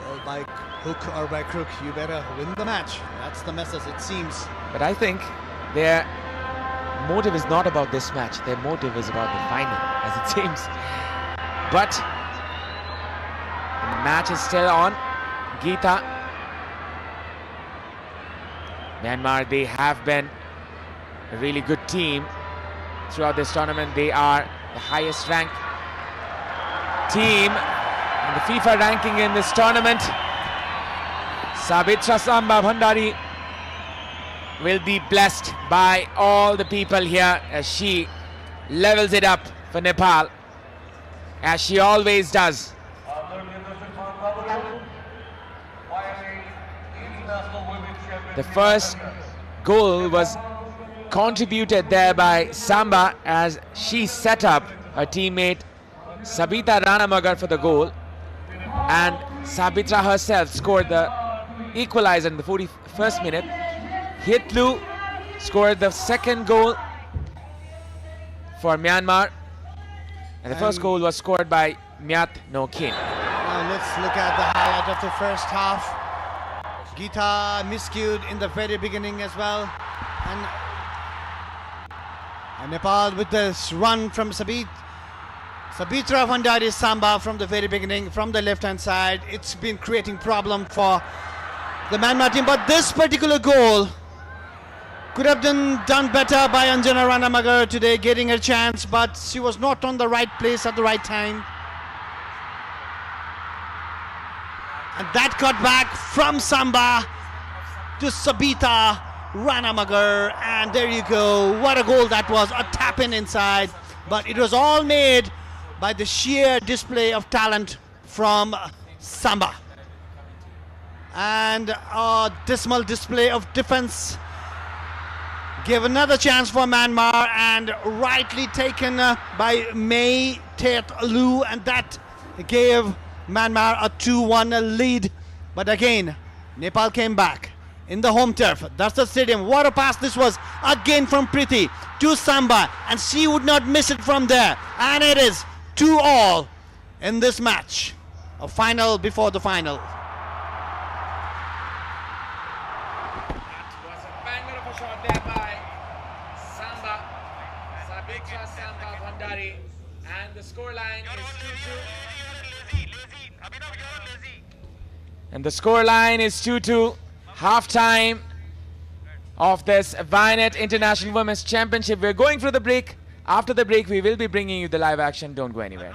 Well, by hook or by crook, you better win the match. That's the message, it seems. But I think their motive is not about this match. Their motive is about the final, as it seems. But the match is still on. Geeta. Myanmar, they have been a really good team throughout this tournament. They are the highest ranked team in the FIFA ranking in this tournament. Sabitra Samba Bhandari will be blessed by all the people here as she levels it up for Nepal, as she always does. The first goal was contributed there by Samba as she set up her teammate Sabita Rana Magar for the goal, and Sabitra herself scored the equalizer in the 41st minute. Hitlu scored the second goal for Myanmar, and the first goal was scored by Myat No Khin. Now let's look at the highlight of the first half. Geeta miscued in the very beginning as well, and Nepal with this run from Sabitra Bhandari Samba from the very beginning, from the left-hand side. It's been creating problem for the Myanmar team, but this particular goal could have done better by Anjana Rana Magar today, getting her chance, but she was not on the right place at the right time. And that cut back from Samba to Sabita Ranamagar. And there you go. What a goal that was. A tap in inside. But it was all made by the sheer display of talent from Samba. And a dismal display of defense gave another chance for Myanmar, and rightly taken by Mei Tet Lu, and that gave Myanmar a 2-1 lead. But again, Nepal came back in the home turf. That's the stadium. What a pass this was again from Preeti to Samba, and she would not miss it from there. And it is 2-2 in this match, a final before the final. And the scoreline is 2-2. Half-time of this Vianet International Women's Championship. We're going for the break. After the break, we will be bringing you the live action. Don't go anywhere.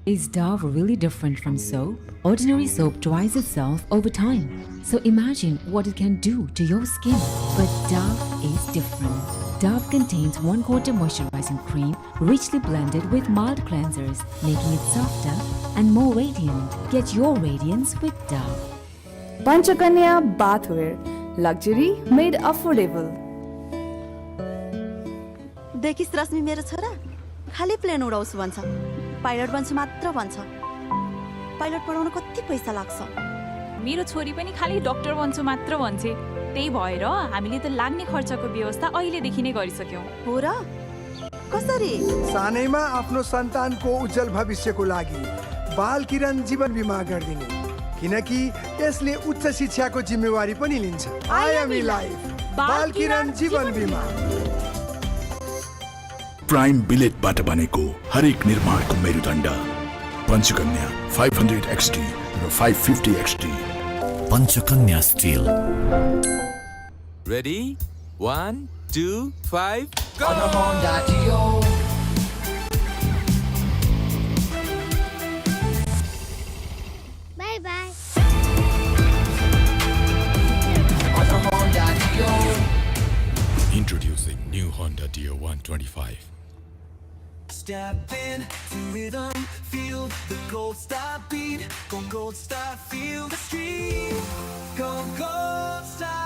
Is Dove really different from soap? Ordinary soap dries itself over time. So imagine what it can do to your skin. But Dove is different. Dove contains 1/4 moisturizing cream richly blended with mild cleansers, making it softer and more radiant. Get your radiance with Dove. Panchakanya bathwear, luxury made affordable. देखिस् रश्मि मेरो छोरा खाली plane उडाउँछु भन्छ, pilot बन्छु मात्र भन्छ। Pilot पढाउन कति पैसा लाग्छ? मेरो छोरी पनि खाली डाक्टर बन्छु मात्र भन्छे। त्यही भएर हामीले त लाग्ने खर्चको व्यवस्था अहिलेदेखि नै गरिसक्यौं। हो र? कसरी? सानैमा आफ्नो सन्तानको उज्जवल भविष्यको लागि बाल किरण जीवन बीमा गर्दिनु, किनकि यसले उच्च शिक्षाको जिम्मेवारी पनि लिन्छ। आइएमई लाइफ बाल किरण जीवन बीमा। प्राइम बिलेटबाट बनेको हरेक निर्माणको मेरुदण्ड पञ्चकन्या 500 XT र 550 XT। Panchakanya steel. Ready? 1, 2, 5, go! On a Honda Dio. Bye bye. On a Honda Dio. Introducing new Honda Dio 125. Step in to rhythm, feel the gold star beat. Go Gold Star, feel the street. Go Gold Star.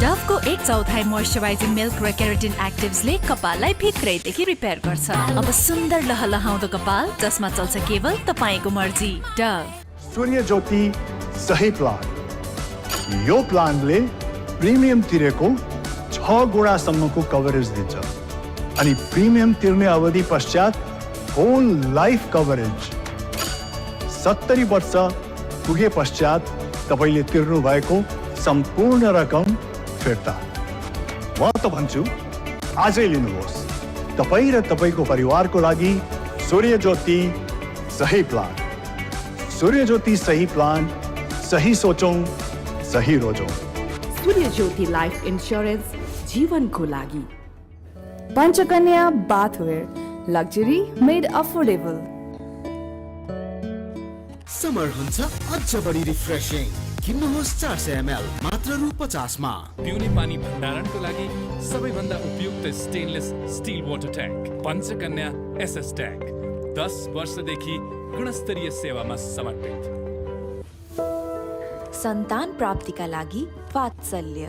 Dove को 1/4 moisturising milk र keratin एक्टिभ्सले कपाललाई भित्रैदेखि repair गर्छ। अब सुन्दर लहलहाउँदो कपाल जसमा चल्छ केवल तपाईको मर्जी। डभ सूर्य ज्योति सही प्लान। यो प्लानले प्रिमियम तिरेको 6 गुणासम्मको कभरेज दिन्छ अनि प्रिमियम तिर्ने अवधि पश्चात होल लाइफ कभरेज। 70 वर्ष पुगे पश्चात तपाईले तिर्नु भएको सम्पूर्ण रकम फिर्ता। म त भन्छु आजै लिनुहोस्। तपाई र तपाईको परिवारको लागि सूर्य ज्योति सही प्लान। सूर्य ज्योति सही प्लान, सही सोचौं, सही रोजौं। सूर्य ज्योति लाइफ इन्स्योरेन्स जीवनको लागि। Panchakanya bathware, luxury made affordable. Summer हुन्छ अझ बढी रिफ्रेशिङ। किन्नुहोस् 400 ml मात्र रु 50 मा। पिउने पानी भण्डारणको लागि सबैभन्दा उपयुक्त stainless steel water tank Panchakanya SS tank 10 वर्षदेखि गुणस्तरीय सेवामा समर्पित। सन्तान प्राप्तिका लागि वात्सल्य।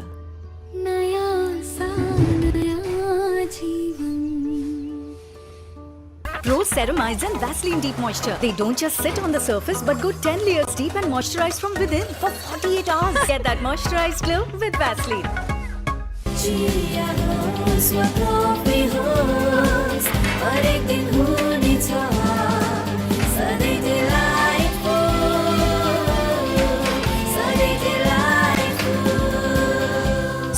Rose Ceramides and Vaseline Deep Moisture. They don't just sit on the surface but go 10 layers deep and moisturize from within for 48 hours. Get that moisturized glow with Vaseline.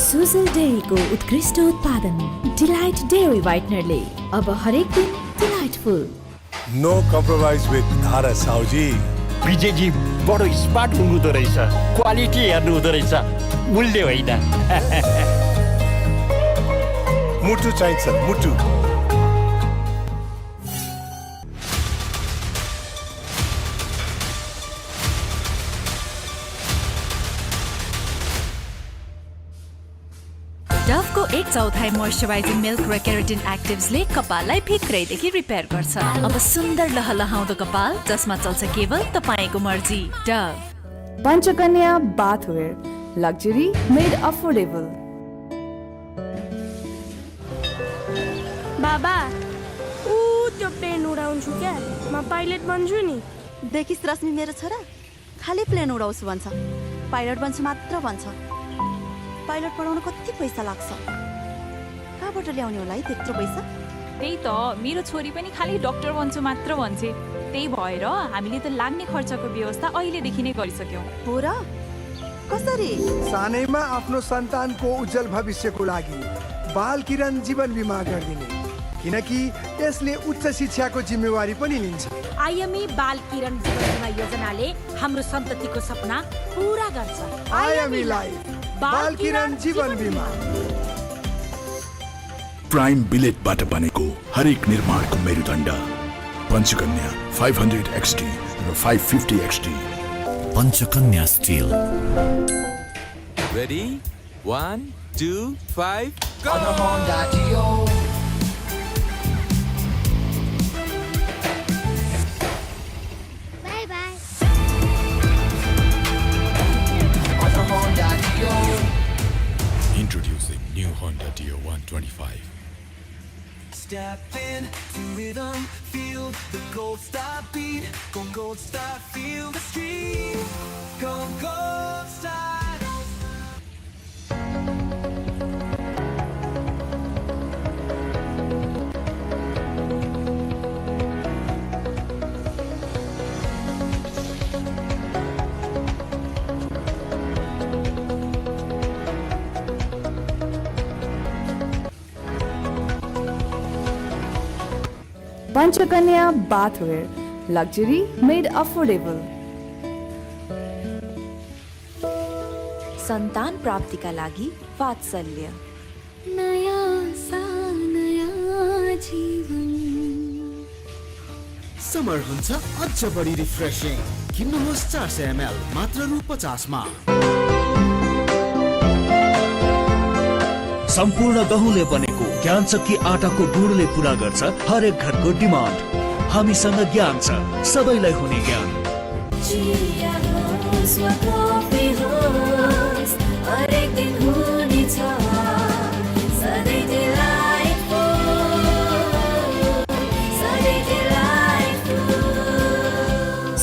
Sujal डेयरीको उत्कृष्ट उत्पादन डिलाइट डेयरी व्हाइटनरले अब हरेक दिन delightful. No compromise with Dhara Sauji. Vijayji बडो smart हुनुहुँदो रहेछ quality हेर्नु हुँदो रहेछ मूल्य होइन मुटु चाहिन्छ मुटु डभको 1/4 मोइस्चराइजिङ मिल्क र केराटिन एक्टिभ्सले कपाललाई भित्रैदेखि रिपेयर गर्छ अब सुन्दर लहलहाउँदो कपाल जसमा चल्छ केवल तपाईको मर्जी डभ Panchakanya bathware luxury made affordable बाबा ऊ त्यो प्लेन उडाउँछु क्या म पाइलट बन्छु नि देखिस् रश्मि मेरो छोरा खालि प्लेन उडाउँछु भन्छ पाइलट बन्छु मात्र भन्छ पाइलट पढाउन कति पैसा लाग्छ कहाँबाट ल्याउने होला है त्यत्रो पैसा त्यही त मेरो छोरी पनि खालि डाक्टर बन्छु मात्र भन्छे त्यही भएर हामीले त लाग्ने खर्चको व्यवस्था पहिलेदेखि नै गरिसक्यौँ हो र कसरी सानैमा आफ्नो सन्तानको उज्जवल भविष्यको लागि बाल किरण जीवन बिमा गरिदिने किनकि यसले उच्च शिक्षाको जिम्मेवारी पनि लिन्छ आइएमई बाल किरण जीवन बिमा योजनाले हाम्रो सन्ततिको सपना पूरा गर्छ आइएमई लाइफ बाल किरण जीवन बिमा प्राइम बिलेटबाट बनेको हरेक निर्माणको मेरुदण्ड पञ्चकन्या 500 XT र 550 XT Panchakanya steel Ready? 1, 2, 5, go! On a Honda Dio. Bye bye On a Honda Dio. Introducing new Honda Dio 125. Step in to rhythm, feel the gold star beat. Go gold star, feel the street. Go gold star. Panchakanya bathware luxury made affordable सन्तान प्राप्तिका लागि वात्सल्य summer हुन्छ अझ बढी refreshing किन्नुहोस् 400 ml मात्र रु 50 मा सम्पूर्ण गहुँले बनेको ज्ञान चक्की आटाको गुणले पूरा गर्छ हरेक घरको डिमान्ड हामीसँग ज्ञान छ सबैलाई हुने ज्ञान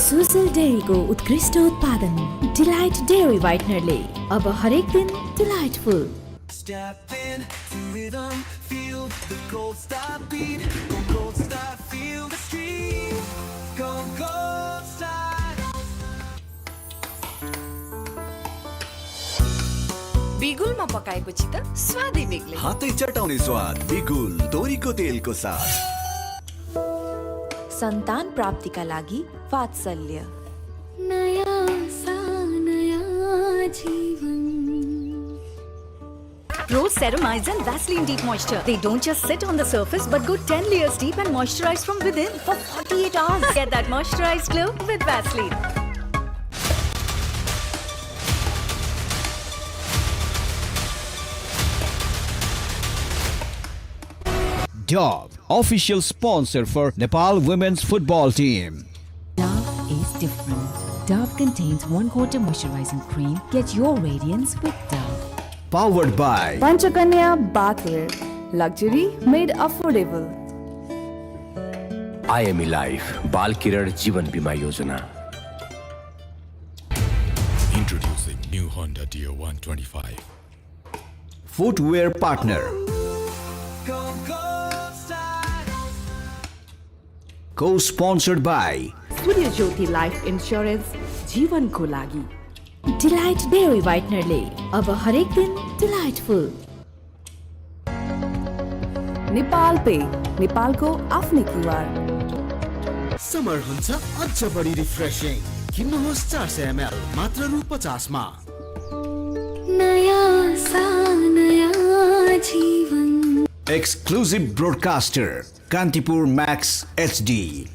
सुसल डेयरीको उत्कृष्ट उत्पादन डिलाइट डेयरी व्हाइटनरले अब हरेक दिन delightful Step in to rhythm, feel the gold star beat. Go gold star, feel the street. Go gold star. बिगुलमा पकाएपछि त स्वादै बेग्लै हातै चटाउने स्वाद बिगुल तोरीको तेलको साथ सन्तान प्राप्तिका लागि वात्सल्य Pro Ceramides and Vaseline Deep Moisture. They don't just sit on the surface but go 10 layers deep and moisturize from within for 48 hours. Get that moisturized glow with Vaseline. Dove, official sponsor for Nepal women's football team. Dove is different. Dove contains 1/4 moisturizing cream. Get your radiance with Dove. Powered by Panchakanya bathware luxury made affordable IME Life बाल किरण जीवन बीमा योजना Introducing new Honda Dio 125. footwear partner. Co-sponsored by Surya Jyoti life insurance जीवनको लागि delight dairy व्हाइटनरले अब हरेक दिन delightful Nepal पे नेपालको आफ्नै क्युआर समर हुन्छ अझ बढी रिफ्रेशिङ किन्नुहोस् 400 ml मात्र रु 50 मा। Exclusive broadcaster Kantipur Max HD.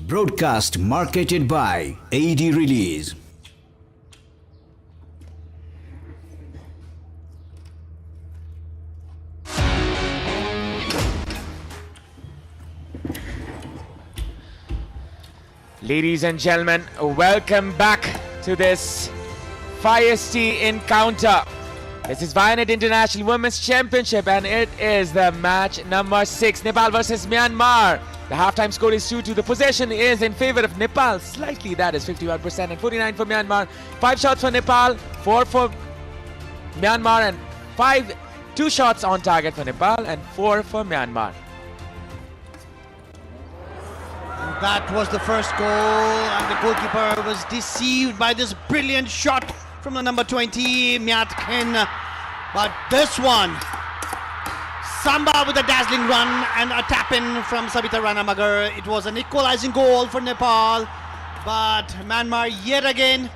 Broadcast marketed by AD Release. Ladies and gentlemen, welcome back to this feisty encounter. This is Vianet International Women's Championship and it is the match number 6, Nepal versus Myanmar. The halftime score is 2-2. The possession is in favor of Nepal, slightly, that is 51% and 49 for Myanmar. 5 shots for Nepal, 4 for Myanmar and 2 shots on target for Nepal and 4 for Myanmar. That was the first goal, and the goalkeeper was deceived by this brilliant shot from the number 20, Myat Khin. But this one, Samba with a dazzling run and a tap-in from Sabita Rana Magar. It was an equalizing goal for Nepal, but Myanmar yet again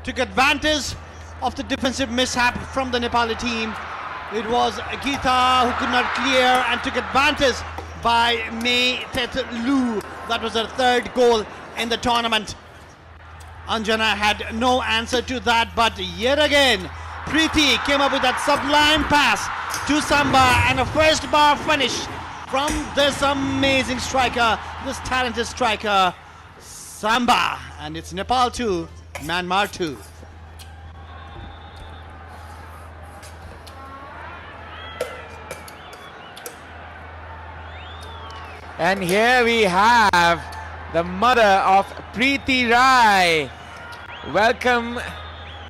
took advantage of the defensive mishap from the Nepali team. It was Geeta who could not clear and took advantage by Mei Tet Lu. That was her third goal in the tournament. Anjana had no answer to that, but yet again, Preeti came up with that sublime pass to Samba and a first bar finish from this amazing striker, this talented striker, Samba. And it's Nepal 2, Myanmar 2. And here we have the mother of Preeti Rai. Welcome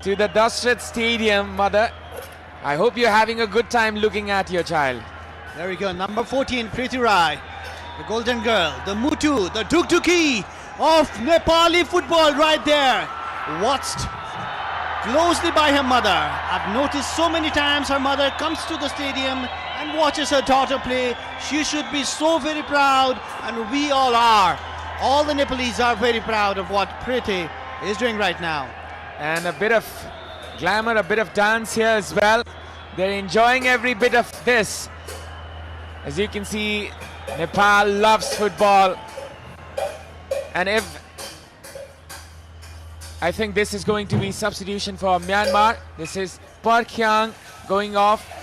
to the Dashrath Stadium, mother. I hope you're having a good time looking at your child. There we go, number 14, Preeti Rai, the golden girl, the Mutu, the Dukduki of Nepali football right there. Watched closely by her mother. I've noticed so many times her mother comes to the stadium and watches her daughter play. She should be so very proud, and we all are. All the Nepalese are very proud of what Preeti is doing right now. And a bit of glamour, a bit of dance here as well. They're enjoying every bit of this. As you can see, Nepal loves football. And I think this is going to be substitution for Myanmar. This is Park Hyang going off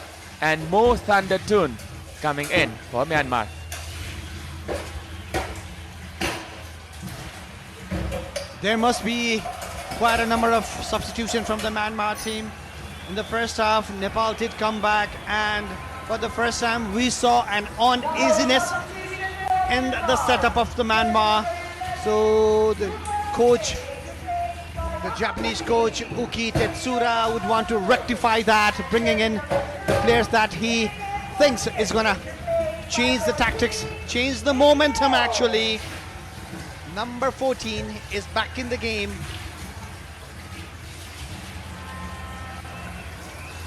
and Mo Thundertun coming in for Myanmar. There must be quite a number of substitutions from the Myanmar team. In the first half, Nepal did come back, and for the first time we saw an uneasiness in the setup of the Myanmar. So the coach, the Japanese coach Uki Tetsura, would want to rectify that, bringing in the players that he thinks is gonna change the tactics, change the momentum actually. Number 14 is back in the game.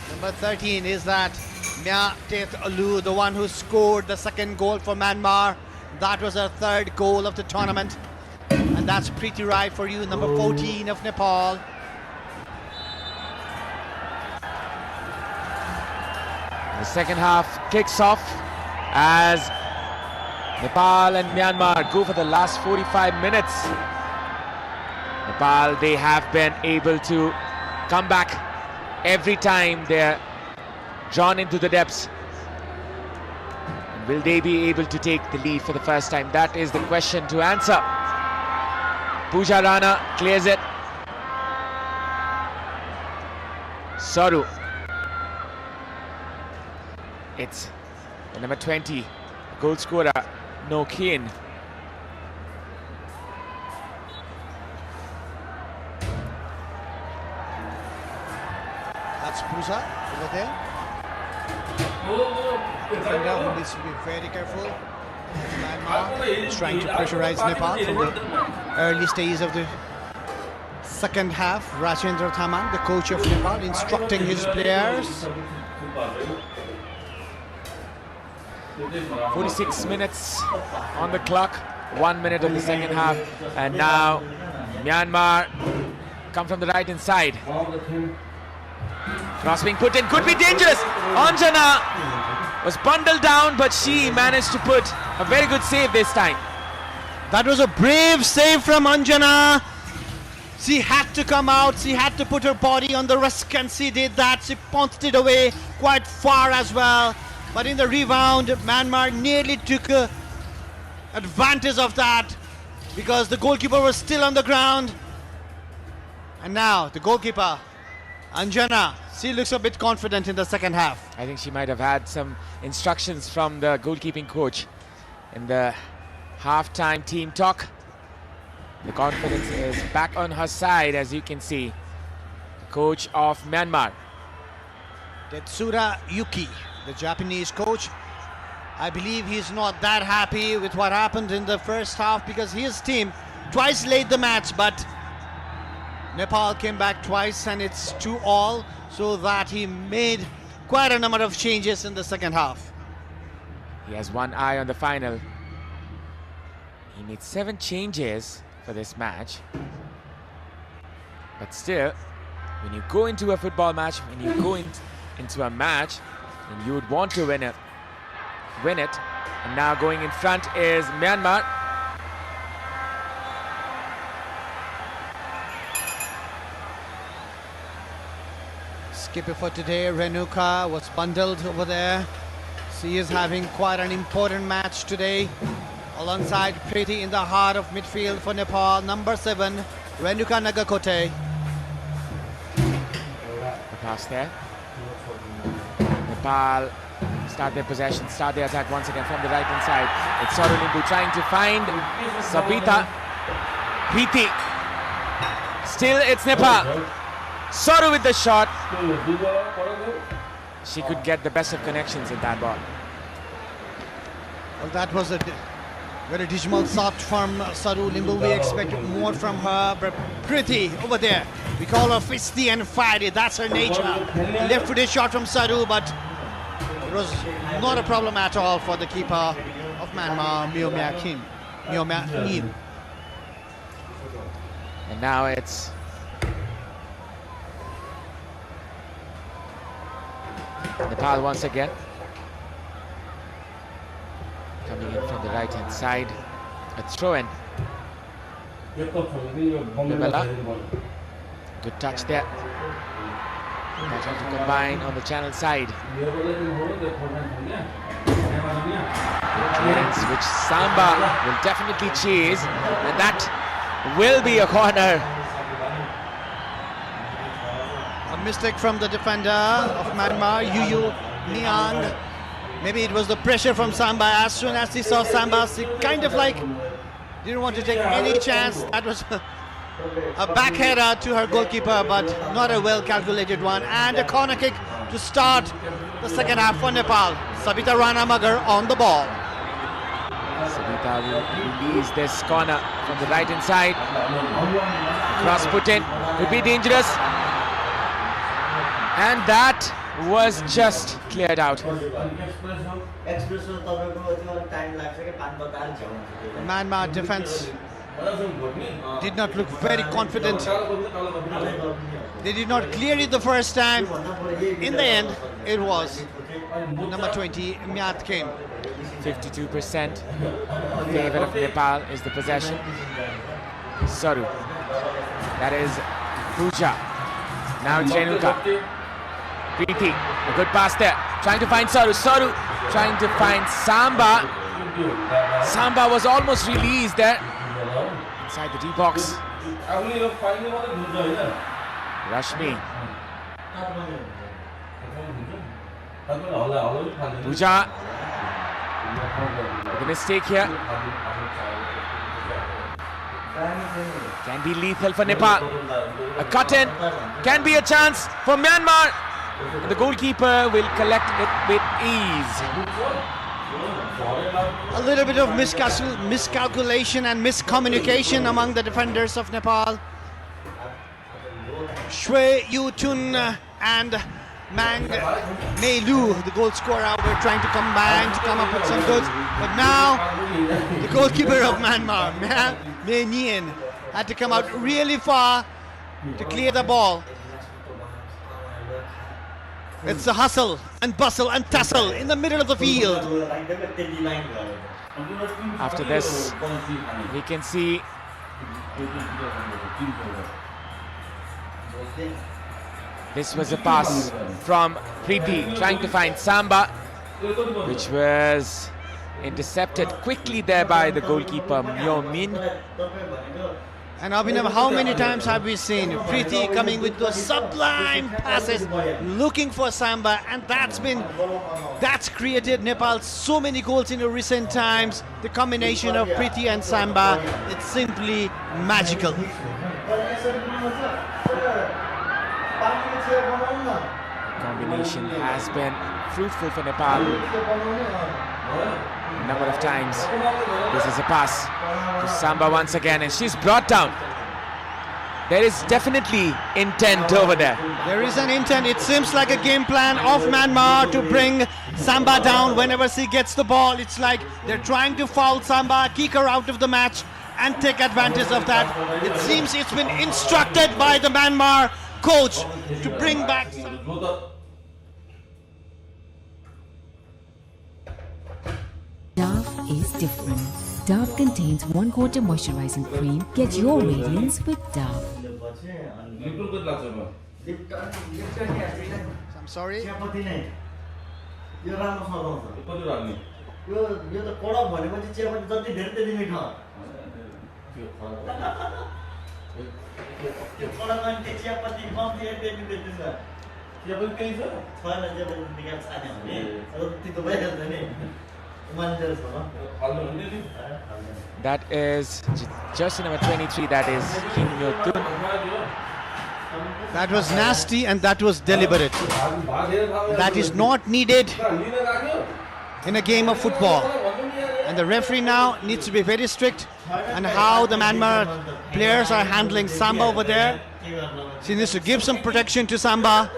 Number 13 is that Mya Tet Alu, the one who scored the second goal for Myanmar. That was her third goal of the tournament. And that's Preeti Rai for you, number 14 of Nepal. The second half kicks off as Nepal and Myanmar go for the last 45 minutes. Nepal, they have been able to come back every time they're drawn into the depths. And will they be able to take the lead for the first time? That is the question to answer. Pooja Rana clears it. Saru. It's the number 20 goal scorer, No Kien. That's Pooja over there. Defender who needs to be very careful. Myanmar is trying to pressurize Nepal from the early stage of the second half. Rajendra Thaman, the coach of Nepal, instructing his players. 46 minutes on the clock, 1 minute of the second half, and now Myanmar come from the right hand side. Cross being put in, could be dangerous. Anjana was bundled down, but she managed to put a very good save this time. That was a brave save from Anjana. She had to come out, she had to put her body on the risk, and she did that. She pounced it away quite far as well. But in the rebound, Myanmar nearly took advantage of that because the goalkeeper was still on the ground. And now the goalkeeper, Anjana, she looks a bit confident in the second half. I think she might have had some instructions from the goalkeeping coach in the half-time team talk. The confidence is back on her side, as you can see. Coach of Myanmar, Tetsura Yuki, the Japanese coach. I believe he's not that happy with what happened in the first half because his team twice led the match, but Nepal came back twice and it's 2-2, so that he made quite a number of changes in the second half. he has one eye on the final. He made 7 changes for this match. But still, when you go into a football match, when you go into a match, and you would want to win it. And now going in front is Myanmar. Skipper for today, Renuka, was bundled over there. She is having quite an important match today. Alongside Preeti in the heart of midfield for Nepal, number 7, Renuka Nagakote. The pass there. Nepal start their possession, start their attack once again from the right hand side. It's Saru Limbu trying to find Sabita. Preeti. Still it's Nepal. Saru with the shot. She could get the best of connections in that ball. Well, that was a very dismal shot from Saru Limbu. We expected more from her, but Preeti over there. We call her fisty and fiery, that's her nature. Left-footed shot from Saru, but it was not a problem at all for the keeper of Myanmar, Myo Mya Kim. And now it's Nepal once again. Coming in from the right hand side. A throw in. Vimala. Good touch there. Now trying to combine on the channel side. Clearance which Samba will definitely chase, and that will be a corner. A mistake from the defender of Myanmar, Yuyu Niang. Maybe it was the pressure from Samba. As soon as he saw Samba, he kind of like didn't want to take any chance. That was a backheader to her goalkeeper, but not a well calculated one. And a corner kick to start the second half for Nepal. Sabita Rana Magar on the ball. Sabita will release this corner from the right hand side. Cross put in, could be dangerous. And that was just cleared out. Myanmar defense did not look very confident. They did not clear it the first time. In the end, it was number 20, Myat Kim. 52% in favor of Nepal is the possession. Saru. That is Puja. Now it's Renuka. Preeti, a good pass there. Trying to find Saru. Saru trying to find Samba. Samba was almost released there. Inside the D box. Rashmi. Puja. The mistake here. Can be lethal for Nepal. A cut in. Can be a chance for Myanmar. And the goalkeeper will collect it with ease. A little bit of miscalculation and miscommunication among the defenders of Nepal. Shwe Yutun and Mang Mei Lu, the goal scorer, were trying to combine to come up with some goods. But now, the goalkeeper of Myanmar, Mei Nien, had to come out really far to clear the ball. It's a hustle and bustle and tussle in the middle of the field. After this, we can see this was a pass from Preeti trying to find Samba, which was intercepted quickly there by the goalkeeper Myo Min. And Abhinav, how many times have we seen Preeti coming with those sublime passes, looking for Samba, and that's created Nepal so many goals in the recent times. The combination of Preeti and Samba, it's simply magical. Combination has been fruitful for Nepal a number of times. This is a pass to Samba once again, and she's brought down. There is definitely intent over there. There is an intent. It seems like a game plan of Myanmar to bring Samba down whenever she gets the ball. It's like they're trying to foul Samba, kick her out of the match, and take advantage of that. It seems it's been instructed by the Myanmar coach to bring back Dove is different. Dove contains 1/4 moisturizing cream. Get your radiance with Dove. I'm sorry. That is jersey number 23, that is Kim Myo-tun. That was nasty and that was deliberate. That is not needed in a game of football. And the referee now needs to be very strict on how the Myanmar players are handling Samba over there. She needs to give some protection to Samba.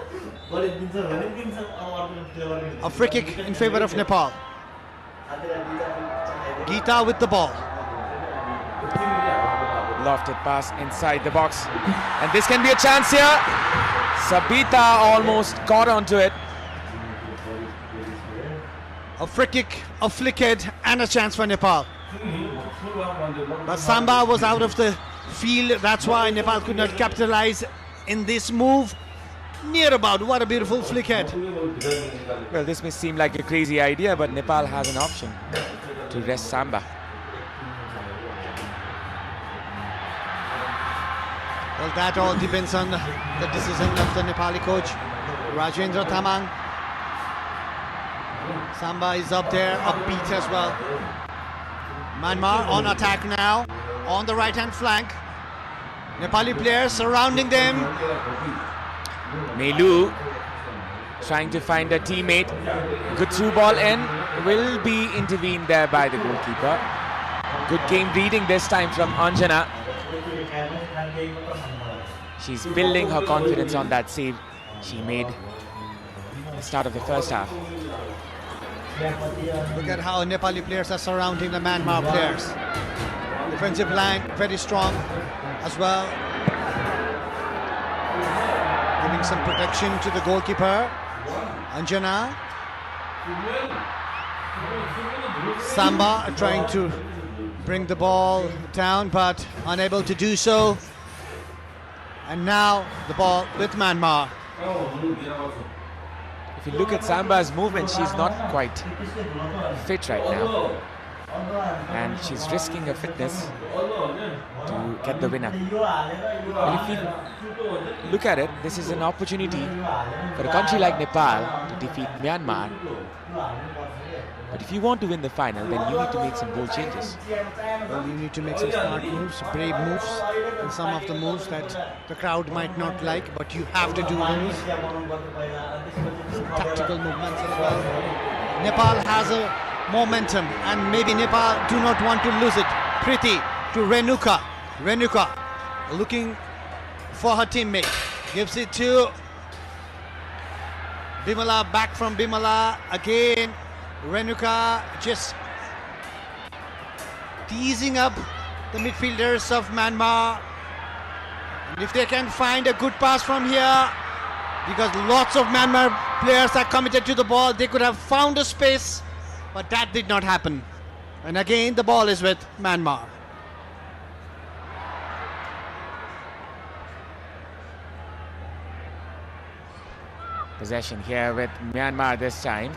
A free kick in favor of Nepal. Geeta with the ball. Lofted pass inside the box, and this can be a chance here. Sabita almost caught onto it. A free kick, a flickhead, and a chance for Nepal. But Samba was out of the field. That's why Nepal could not capitalize in this move. Near about. What a beautiful flickhead. Well, this may seem like a crazy idea, but Nepal has an option to rest Samba. Well, that all depends on the decision of the Nepali coach, Rajendra Tamang. Samba is up there, upbeat as well. Myanmar on attack now, on the right-hand flank. Nepali players surrounding them. Melu trying to find a teammate. Good through ball in, will be intervened there by the goalkeeper. Good game reading this time from Anjana. She's building her confidence on that save she made at the start of the first half. Look at how Nepali players are surrounding the Myanmar players. Defensive line very strong as well. Giving some protection to the goalkeeper, Anjana. Samba trying to bring the ball down but unable to do so. And now the ball with Myanmar. If you look at Samba's movement, she's not quite fit right now. And she's risking her fitness to get the winner. And if you look at it, this is an opportunity for a country like Nepal to defeat Myanmar. But if you want to win the final, then you need to make some bold changes. Well, you need to make some smart moves, brave moves, and some of the moves that the crowd might not like, but you have to do those. Some tactical movements as well. Nepal has a momentum, and maybe Nepal do not want to lose it. Preeti to Renuka. Renuka looking for her teammate. Gives it to Bimala, back from Bimala again. Renuka just teasing up the midfielders of Myanmar. And if they can find a good pass from here, because lots of Myanmar players are committed to the ball, they could have found a space, but that did not happen. And again, the ball is with Myanmar. Possession here with Myanmar this time.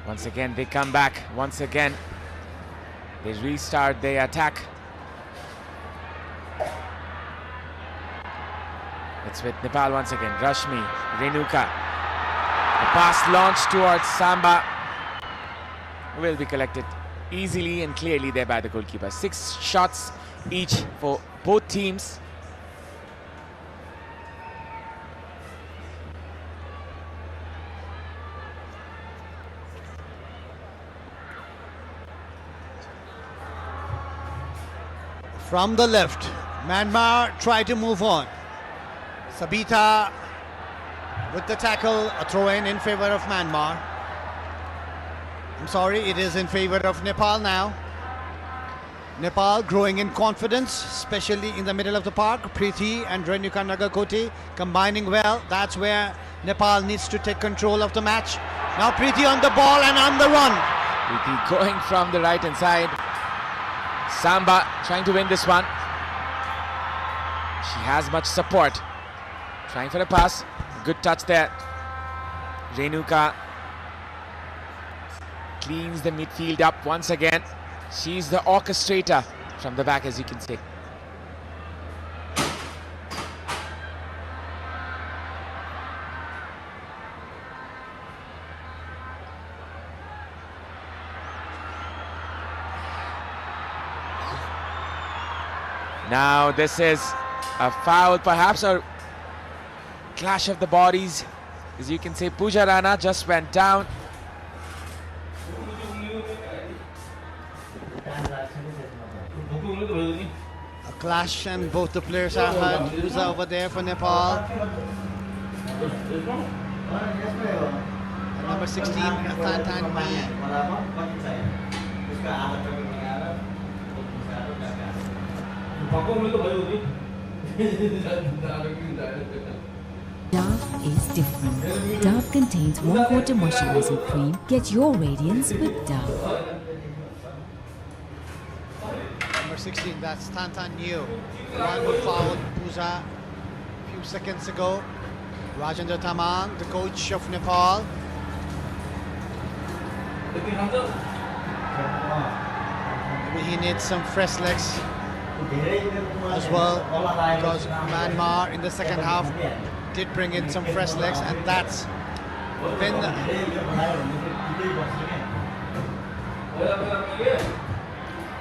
Once again, they come back. Once again, they restart their attack. It's with Nepal once again. Rashmi, Renuka. The pass launched towards Samba will be collected easily and clearly there by the goalkeeper. 6 shots each for both teams. From the left, Myanmar try to move on. Sabita with the tackle, a throw-in in favor of Myanmar. I'm sorry, it is in favor of Nepal now. Nepal growing in confidence, especially in the middle of the park. Preeti and Renuka Nagakoti combining well. That's where Nepal needs to take control of the match. Now Preeti on the ball and on the run. Preeti going from the right hand side. Samba trying to win this one. She has much support. Trying for a pass. Good touch there. Renuka cleans the midfield up once again. She's the orchestrator from the back, as you can see. Now this is a foul, perhaps a clash of the bodies. As you can see, Pooja Rana just went down. A clash and both the players are hurt. Pooja over there for Nepal. And number 16, Tan Tan Dove is different. Dove contains 1/4 moisturizing cream. Get your radiance with Dove. Number 16, that's Tantan New. The one who fouled Pooja a few seconds ago. Rajendra Tamang, the coach of Nepal. Maybe he needs some fresh legs as well, because Myanmar in the second half did bring in some fresh legs, and that's been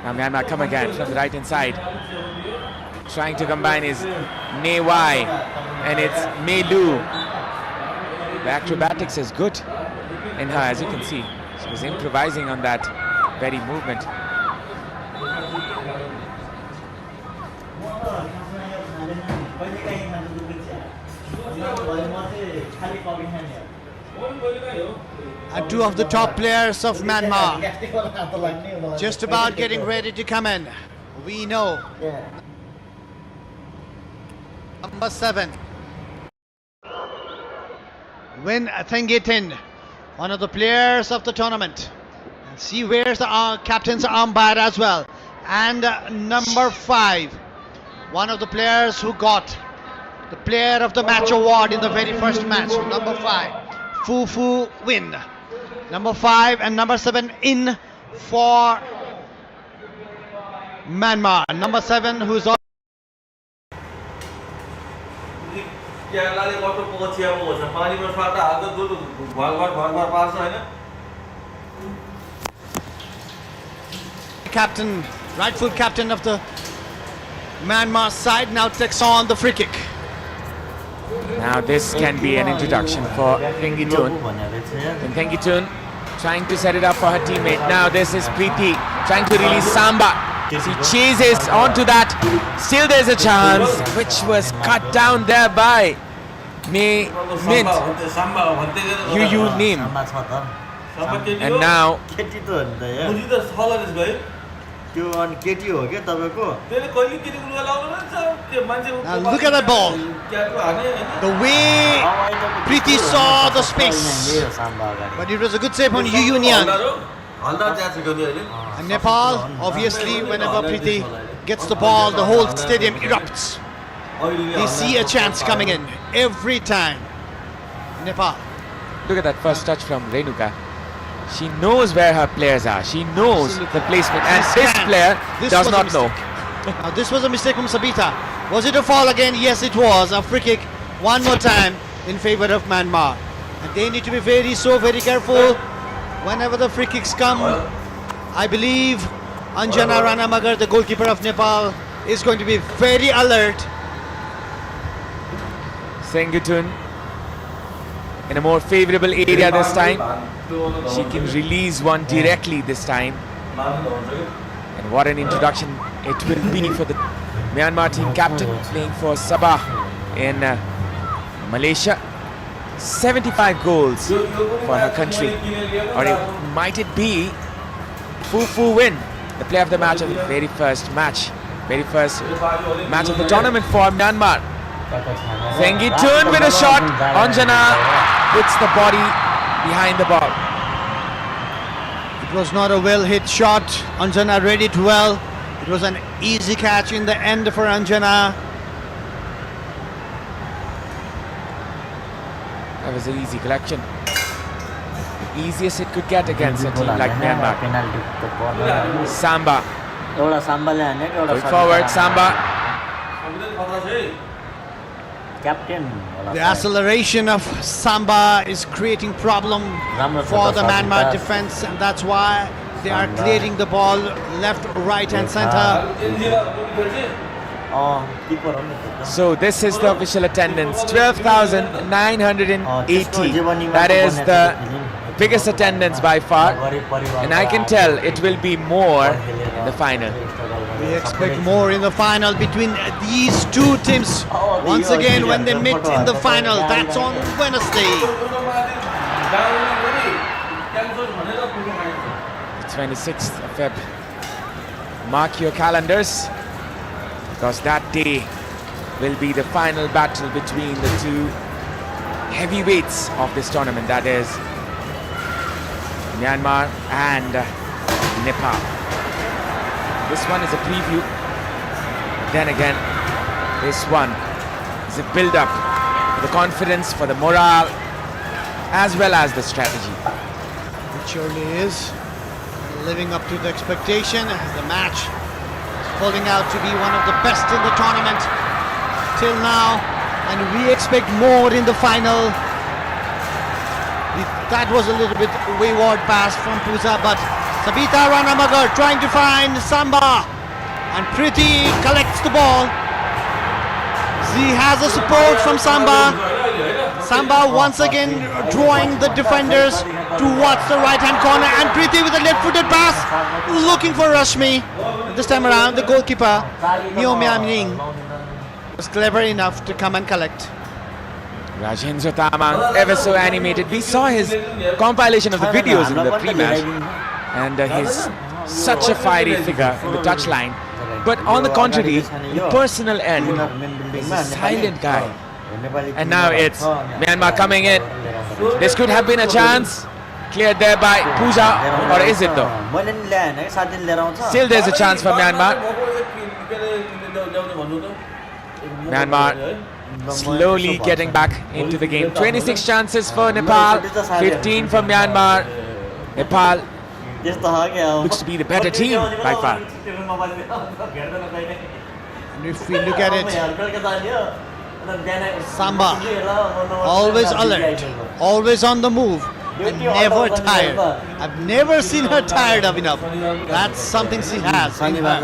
Now Myanmar come again from the right hand side. Trying to combine is Ne Wai and it's Mei Lu. The acrobatics is good in her, as you can see. She was improvising on that very movement. And two of the top players of Myanmar just about getting ready to come in. We know. Number 7, Win Thengitin, one of the players of the tournament. And she wears the captain's armband as well. And number 5, one of the players who got the player of the match award in the very first match. Number 5, Fufu Win. Number 5 and number 7 in for Myanmar. Number 7, who's also captain, rightful captain of the Myanmar side, now takes on the free kick. Now this can be an introduction for Thengitun. And Thengitun trying to set it up for her teammate. Now this is Preeti trying to release Samba. She chases onto that. Still there's a chance, which was cut down there by May Mint. Yu Nim. And now केटी त हो नि त यार मुजी त सलादेश भाइ त्यो अनि केटी हो के तपाईको त्यसले कहिले केटीको लुगा लाउनु भन्छ त्यो मान्छे Now look at that ball. The way Preeti saw the space. But it was a good save on Yu Yunyan. And Nepal, obviously, whenever Preeti gets the ball, the whole stadium erupts. They see a chance coming in every time. Nepal. look at that first touch from Renuka. She knows where her players are. She knows the placement, and this player does not know. Now this was a mistake from Sabita. Was it a foul again? Yes, it was. A free kick one more time in favor of Myanmar. And they need to be very careful whenever the free kicks come. I believe Anjana Ranamagar, the goalkeeper of Nepal, is going to be very alert. Sengutun in a more favourable area this time. She can release one directly this time. And what an introduction it will be for the Myanmar team captain playing for Sabah in Malaysia. 75 goals for her country. Or might it be Fufu Win, the player of the match of the very first match of the tournament for Myanmar. Sengutun with a shot. Anjana puts the body behind the ball. It was not a well hit shot. Anjana read it well. It was an easy catch in the end for Anjana. That was an easy collection. The easiest it could get against a team like Myanmar. Samba. Going forward, Samba. The acceleration of Samba is creating problem for the Myanmar defense, and that's why they are clearing the ball left, right and center. So this is the official attendance, 12,980. That is the biggest attendance by far, and I can tell it will be more in the final. We expect more in the final between these two teams. Once again, when they meet in the final, that's on Wednesday. The 26th of Feb. Mark your calendars, because that day will be the final battle between the two heavyweights of this tournament, that is Myanmar and Nepal. This one is a preview. Then again, this one is a build-up for the confidence, for the morale, as well as the strategy. It surely is living up to the expectation. The match is holding out to be one of the best in the tournament till now, and we expect more in the final. That was a little bit wayward pass from Puja, but Sabita Ranamagar trying to find Samba, and Preeti collects the ball. She has a support from Samba. Samba once again drawing the defenders towards the right hand corner, and Preeti with a left-footed pass looking for Rashmi. This time around the goalkeeper Myo Myamning was clever enough to come and collect. Rajendra Tamang, ever so animated. We saw his compilation of the videos in the pre-match, and he's such a fiery figure in the touchline. But on the contrary, the personal end, he's a silent guy. And now it's Myanmar coming in. This could have been a chance. Cleared there by Puja, or is it though? Still there's a chance for Myanmar. Myanmar slowly getting back into the game. 26 chances for Nepal, 15 for Myanmar. Nepal looks to be the better team by far. And if we look at it, Samba, always alert, always on the move, and never tired. I've never seen her tired of enough. That's something she has in her.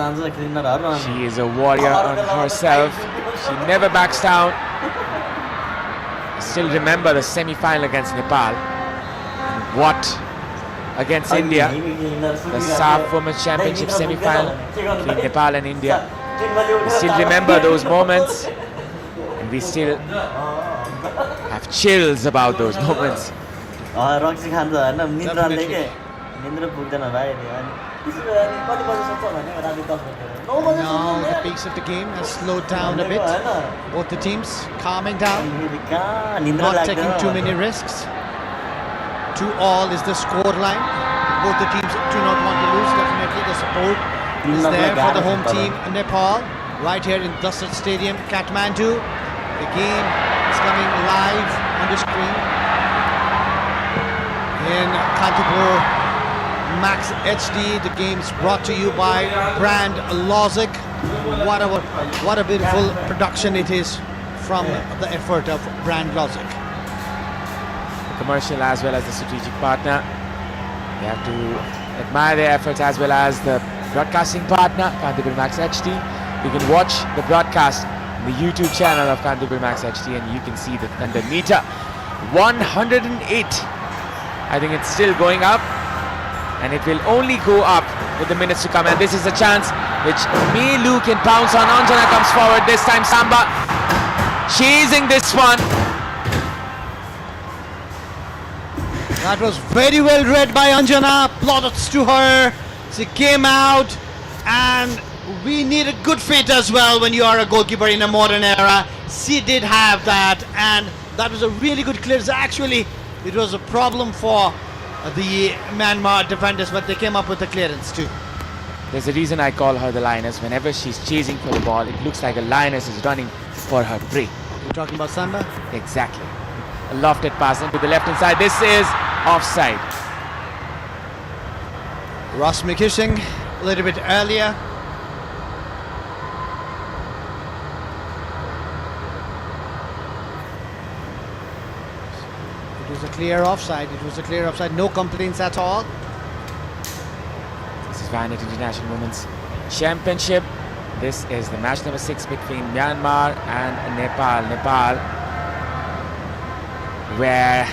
She is a warrior on herself. She never backs down. I still remember the semi-final against Nepal. What against India, the SAF Women's Championship semi-final between Nepal and India. We still remember those moments, and we still have chills about those moments. रक्सी खान्छ होइन निन्द्राले के निन्द्रा पुग्दैन भाइ अनि कति बजे सक्छ भने राति 10 बजे Now the pace of the game has slowed down a bit. Both the teams calming down, not taking too many risks. 2-2 is the score line. Both the teams do not want to lose. Definitely the support is there for the home team Nepal. Right here in Dasat Stadium, Kathmandu. The game is coming live on the screen in Kantipur Max HD. The game's brought to you by Brand Logic. What a beautiful production it is from the effort of Brand Logic. The commercial as well as the strategic partner. You have to admire their efforts as well as the broadcasting partner, Kantipur Max HD. You can watch the broadcast on the YouTube channel of Kantipur Max HD and you can see the under meter. 108. I think it's still going up. And it will only go up with the minutes to come. And this is a chance which Melu can pounce on. Anjana comes forward. This time Samba chasing this one. That was very well read by Anjana. Plaudits to her. She came out, and we need a good fit as well when you are a goalkeeper in a modern era. She did have that, and that was a really good clearance. Actually, it was a problem for the Myanmar defenders, but they came up with the clearance too. There's a reason I call her the lioness. Whenever she's chasing for the ball, it looks like a lioness is running for her prey. You're talking about Samba? Exactly. A lofted pass into the left hand side. This is offside. Rosmi Kishing a little bit earlier. It was a clear offside. It was a clear offside. No complaints at all. This is Vineet International Women's Championship. This is the match number 6 between Myanmar and Nepal. Nepal, were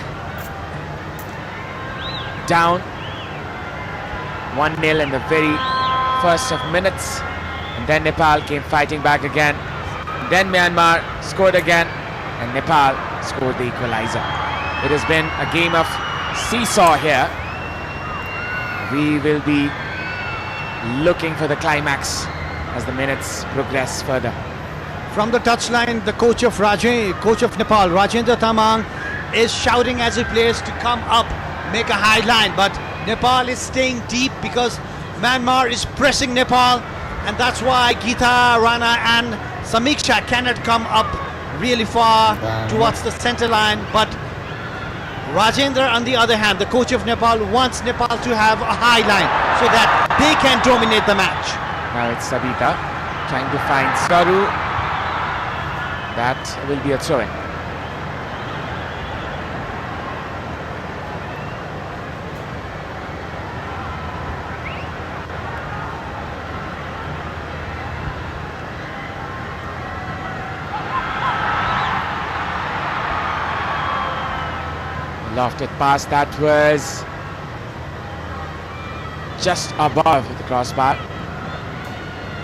down 1-0 in the very first of minutes, and then Nepal came fighting back again. Then Myanmar scored again, and Nepal scored the equalizer. It has been a game of seesaw here. We will be looking for the climax as the minutes progress further. From the touchline, the coach of Nepal, Rajendra Tamang, is shouting as he plays to come up, make a high line, but Nepal is staying deep because Myanmar is pressing Nepal, and that's why Geeta, Rana and Samiksha cannot come up really far towards the center line. But Rajendra, on the other hand, the coach of Nepal, wants Nepal to have a high line so that they can dominate the match. Now it's Sabita trying to find Saru. That will be a throw-in. Lofted pass that was just above the crossbar,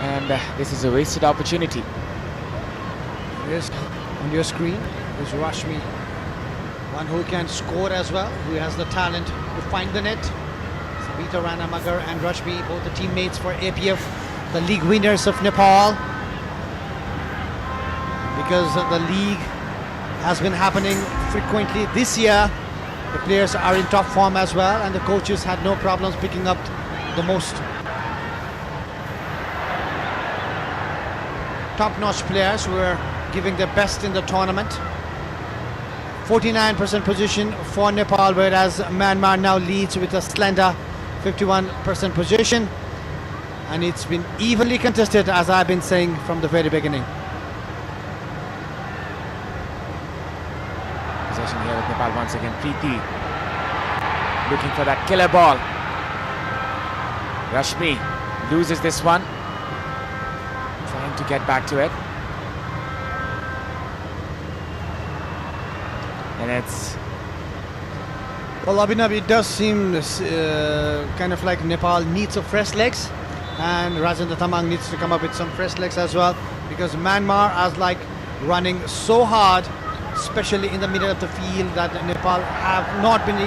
and this is a wasted opportunity. Yes, on your screen is Rashmi, one who can score as well, who has the talent to find the net. Sabita Rana Magar and Rashmi, both the teammates for APF, the league winners of Nepal. Because the league has been happening frequently this year, the players are in top form as well, and the coaches had no problems picking up the most top-notch players who are giving their best in the tournament. 49% position for Nepal, whereas Myanmar now leads with a slender 51% position, and it's been evenly contested, as I've been saying from the very beginning. Possession here with Nepal once again. Preeti looking for that killer ball. Rashmi loses this one, trying to get back to it, and it's well, Abhinav, it does seem kind of like Nepal needs some fresh legs, and Rajendra Tamang needs to come up with some fresh legs as well, because Myanmar is like running so hard, especially in the middle of the field, that Nepal have not been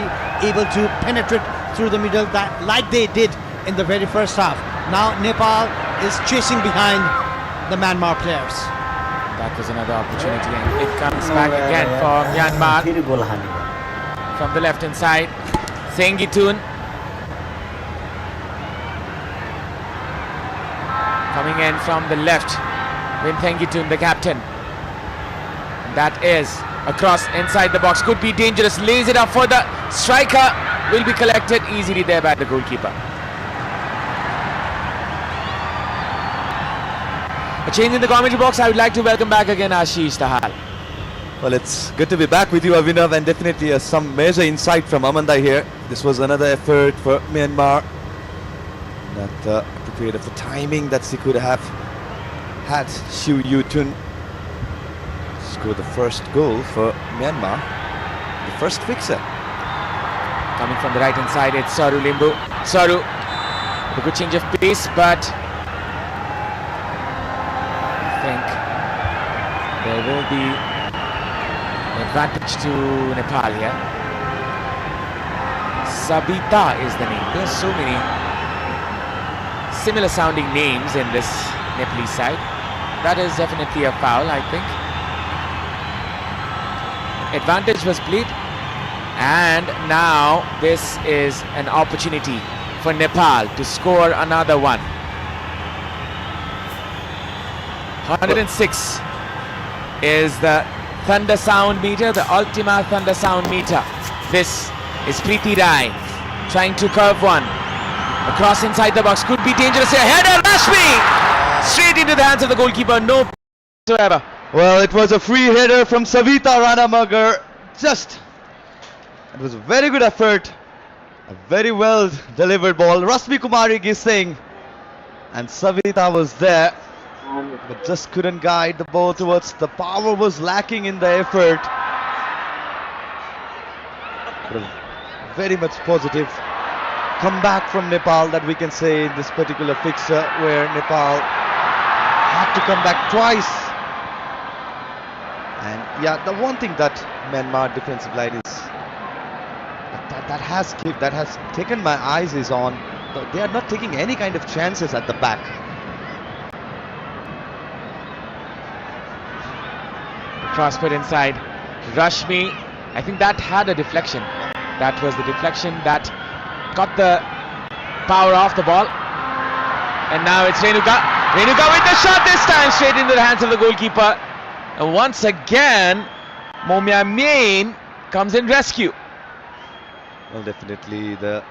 able to penetrate through the middle like they did in the very first half. Now Nepal is chasing behind the Myanmar players. That was another opportunity, and it comes back again for Myanmar from the left hand side. Sengitun coming in from the left. Win Thengitun, the captain. That is across inside the box. Could be dangerous. Lays it up for the striker. Will be collected easily there by the goalkeeper. A change in the commentary box. I would like to welcome back again Ashish Tahal. Well, it's good to be back with you, Avinav, and definitely some major insight from Amanda here. This was another effort for Myanmar. Not appropriate of the timing that she could have had. Siu Yutun scored the first goal for Myanmar, the first fixer. Coming from the right hand side, it's Saru Limbu. Saru, a good change of pace, but I think there will be an advantage to Nepal here. Sabita is the name. There's so many similar sounding names in this Nepalese side. That is definitely a foul, I think. Advantage was played, and now this is an opportunity for Nepal to score another one. 106 is the thunder sound meter, the Ultima thunder sound meter. This is Preeti Rai trying to curve one across inside the box. Could be dangerous here. Header, Rashmi straight into the hands of the goalkeeper. No whatsoever. Well, it was a free header from Savita Ranamagar. It was a very good effort, a very well delivered ball. Rashmi Kumari Gising and Savita was there, but just couldn't guide the ball towards. The power was lacking in the effort. But a very much positive comeback from Nepal that we can say in this particular fixture, where Nepal had to come back twice. And yeah, the one thing that Myanmar defensive line is that has taken my eyes is on, they are not taking any kind of chances at the back. Cross put inside. Rashmi, I think that had a deflection. That was the deflection that got the power off the ball. And now it's Renuka. Renuka with the shot this time, straight into the hands of the goalkeeper. And once again, Momia Main comes in rescue. Well, definitely the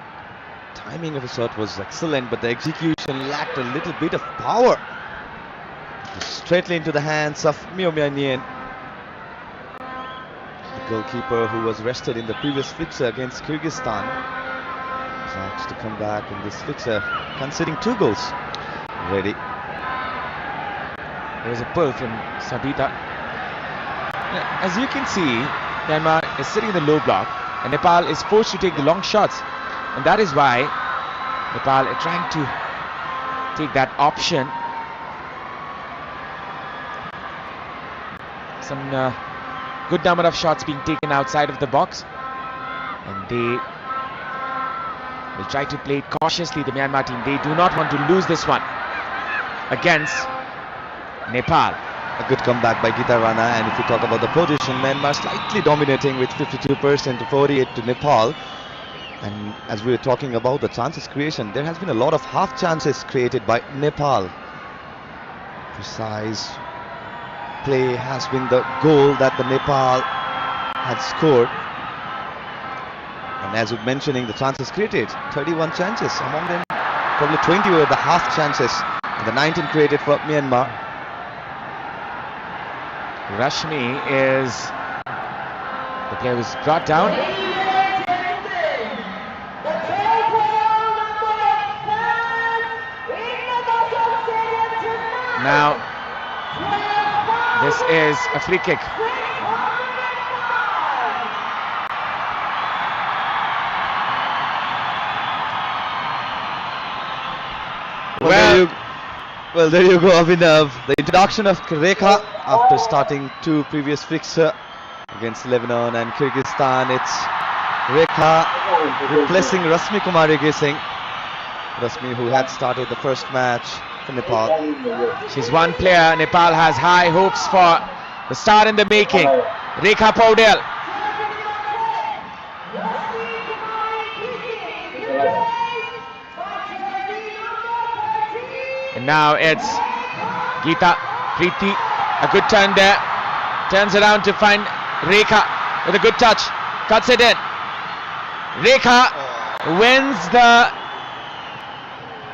timing of the shot was excellent, but the execution lacked a little bit of power. Straightly into the hands of Momia Nien, the goalkeeper who was rested in the previous fixture against Kyrgyzstan. Was asked to come back in this fixture, conceding 2 goals. Ready. There was a pull from Sabita. As you can see, Myanmar is sitting in the low block, and Nepal is forced to take the long shots, and that is why Nepal are trying to take that option. Some good number of shots being taken outside of the box, and they will try to play it cautiously, the Myanmar team. They do not want to lose this one against Nepal. A good comeback by Geeta Rana, and if you talk about the position, Myanmar slightly dominating with 52% to 48 to Nepal. And as we were talking about the chances creation, there has been a lot of half chances created by Nepal. Precise play has been the goal that the Nepal had scored. And as we're mentioning, the chances created, 31 chances, among them probably 20 were the half chances, and the 19 created for Myanmar. Rashmi is the player was brought down. Now this is a free kick. Well, there you go, Abhinav. The introduction of Rekha after starting 2 previous fixture against Lebanon and Kyrgyzstan. It's Rekha replacing Rasmi Kumari Gising. Rasmi, who had started the first match for Nepal. She's one player Nepal has high hopes for. The star in the making, Rekha Paudel. And now it's Geeta Preeti. A good turn there. Turns around to find Rekha with a good touch. Cuts it in. Rekha wins the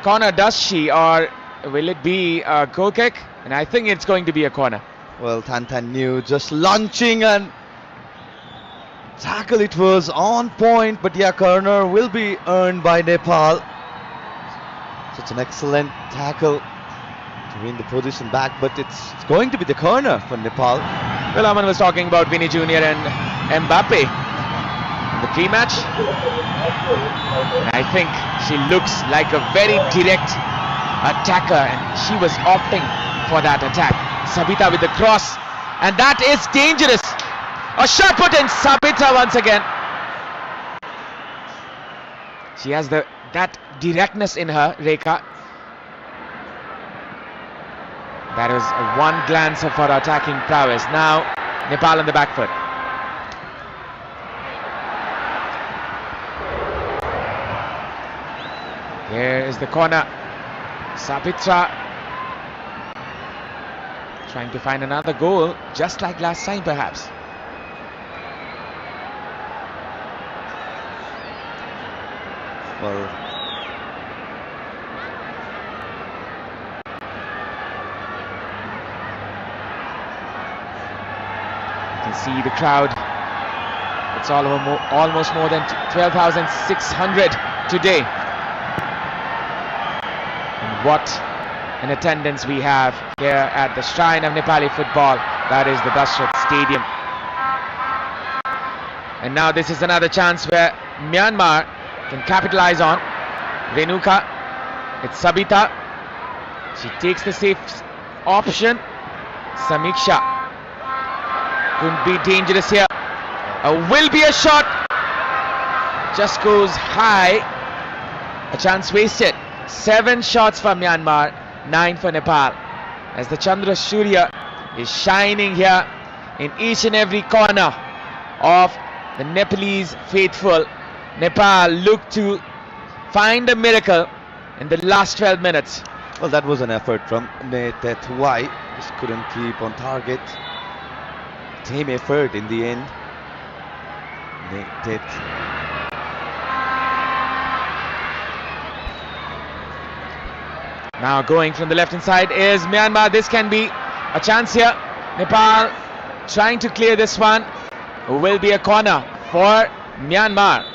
corner, does she? Or will it be a goal kick? And I think it's going to be a corner. Well, Tan Tan knew, just launching and tackle. It was on point, but yeah, corner will be earned by Nepal. Such an excellent tackle to win the position back, but it's going to be the corner for Nepal. Well, Aman was talking about Vinny Jr. and Mbappe in the pre-match. And I think she looks like a very direct attacker, and she was opting for that attack. Sabita with the cross, and that is dangerous. A shot put in. Sabita once again. She has that directness in her, Rekha. That is one glance of her attacking prowess. Now Nepal on the back foot. Here is the corner. Sabitra trying to find another goal, just like last time perhaps. Well, you can see the crowd. It's almost more than 12,600 today. And what an attendance we have here at the shrine of Nepali football. That is the Dashrath Stadium. And now this is another chance where Myanmar can capitalize on. Renuka, it's Sabita. She takes the safe option. Samiksha could be dangerous here. Will be a shot. Just goes high. A chance wasted. 7 shots for Myanmar, 9 for Nepal. As the Chandra Surya is shining here in each and every corner of the Nepalese faithful. Nepal looked to find a miracle in the last 12 minutes. Well, that was an effort from Netet Wai. Just couldn't keep on target. Team effort in the end. Netet. Now going from the left hand side is Myanmar. This can be a chance here. Nepal trying to clear this one. Will be a corner for Myanmar.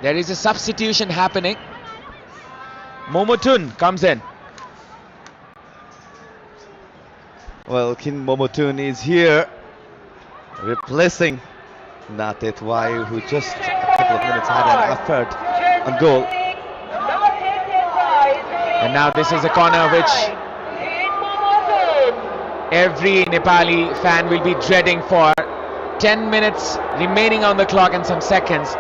There is a substitution happening. Momotun comes in. Well, Kin Momotun is here, replacing Natet Wai, who just a couple of minutes had an effort on goal. And now this is a corner which every Nepali fan will be dreading for. 10 minutes remaining on the clock and some seconds.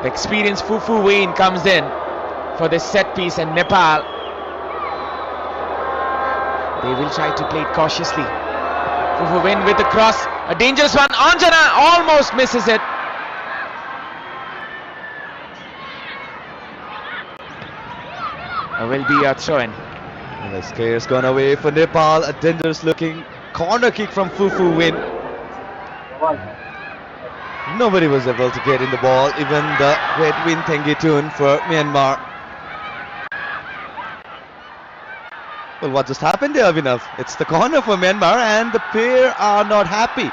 The experienced Fufu Wayne comes in for this set piece, and Nepal, they will try to play it cautiously. Fufu Wayne with the cross, a dangerous one. Anjana almost misses it. Will be a throw-in. And the scare's gone away for Nepal. A dangerous looking corner kick from Fufu Win. Nobody was able to get in the ball, even the Red Win Tengitun for Myanmar. Well, what just happened there, Avinav? It's the corner for Myanmar, and the pair are not happy.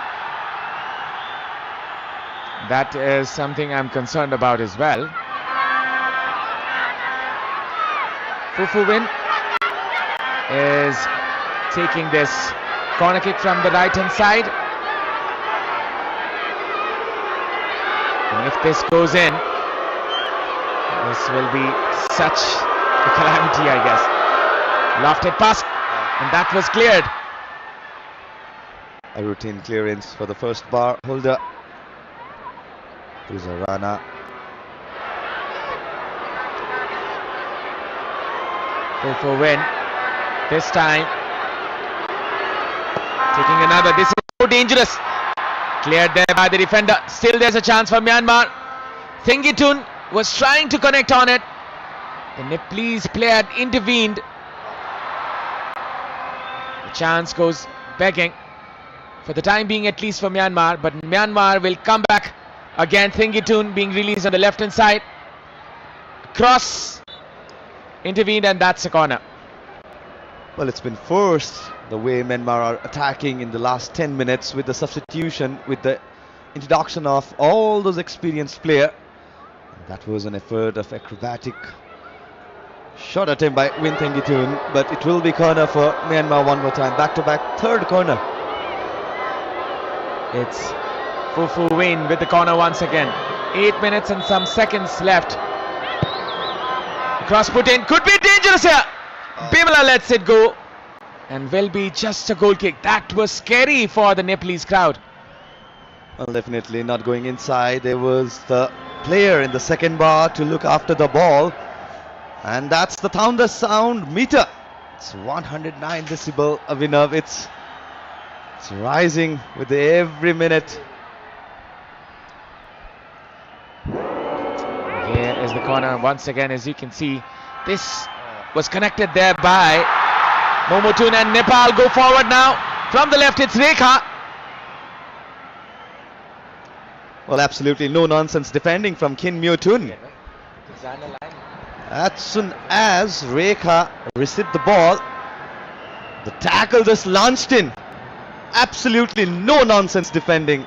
That is something I'm concerned about as well. Fufu Win is taking this corner kick from the right hand side. And if this goes in, this will be such a calamity, I guess. Lofted pass, and that was cleared. A routine clearance for the first bar holder. Puzarana. For win. This time. Taking another. This is so dangerous. Cleared there by the defender. Still there's a chance for Myanmar. Thengitun was trying to connect on it. The Nepalese player had intervened. The chance goes begging. For the time being, at least for Myanmar. But Myanmar will come back. Again, Thengitun being released on the left hand side. Cross. Intervened, and that's a corner. Well, it's been forced the way Myanmar are attacking in the last 10 minutes with the substitution, with the introduction of all those experienced players. That was an effort of acrobatic shot attempt by Win Thengitun, but it will be corner for Myanmar one more time. Back-to-back third corner. It's Fufu Win with the corner once again. 8 minutes and some seconds left. Cross put in, could be dangerous here. Bimala lets it go and will be just a goal kick. That was scary for the Nepalese crowd. Well, definitely not going inside. There was the player in the second bar to look after the ball, and that's the thunder sound meter. It's 109 decibel, Avinav. It's rising with every minute. Here is the corner once again. As you can see, this was connected there by Momotun, and Nepal go forward now. From the left, it's Rekha. Well, absolutely no nonsense defending from Kin Myotun. As soon as Rekha received the ball, the tackle just launched in. Absolutely no nonsense defending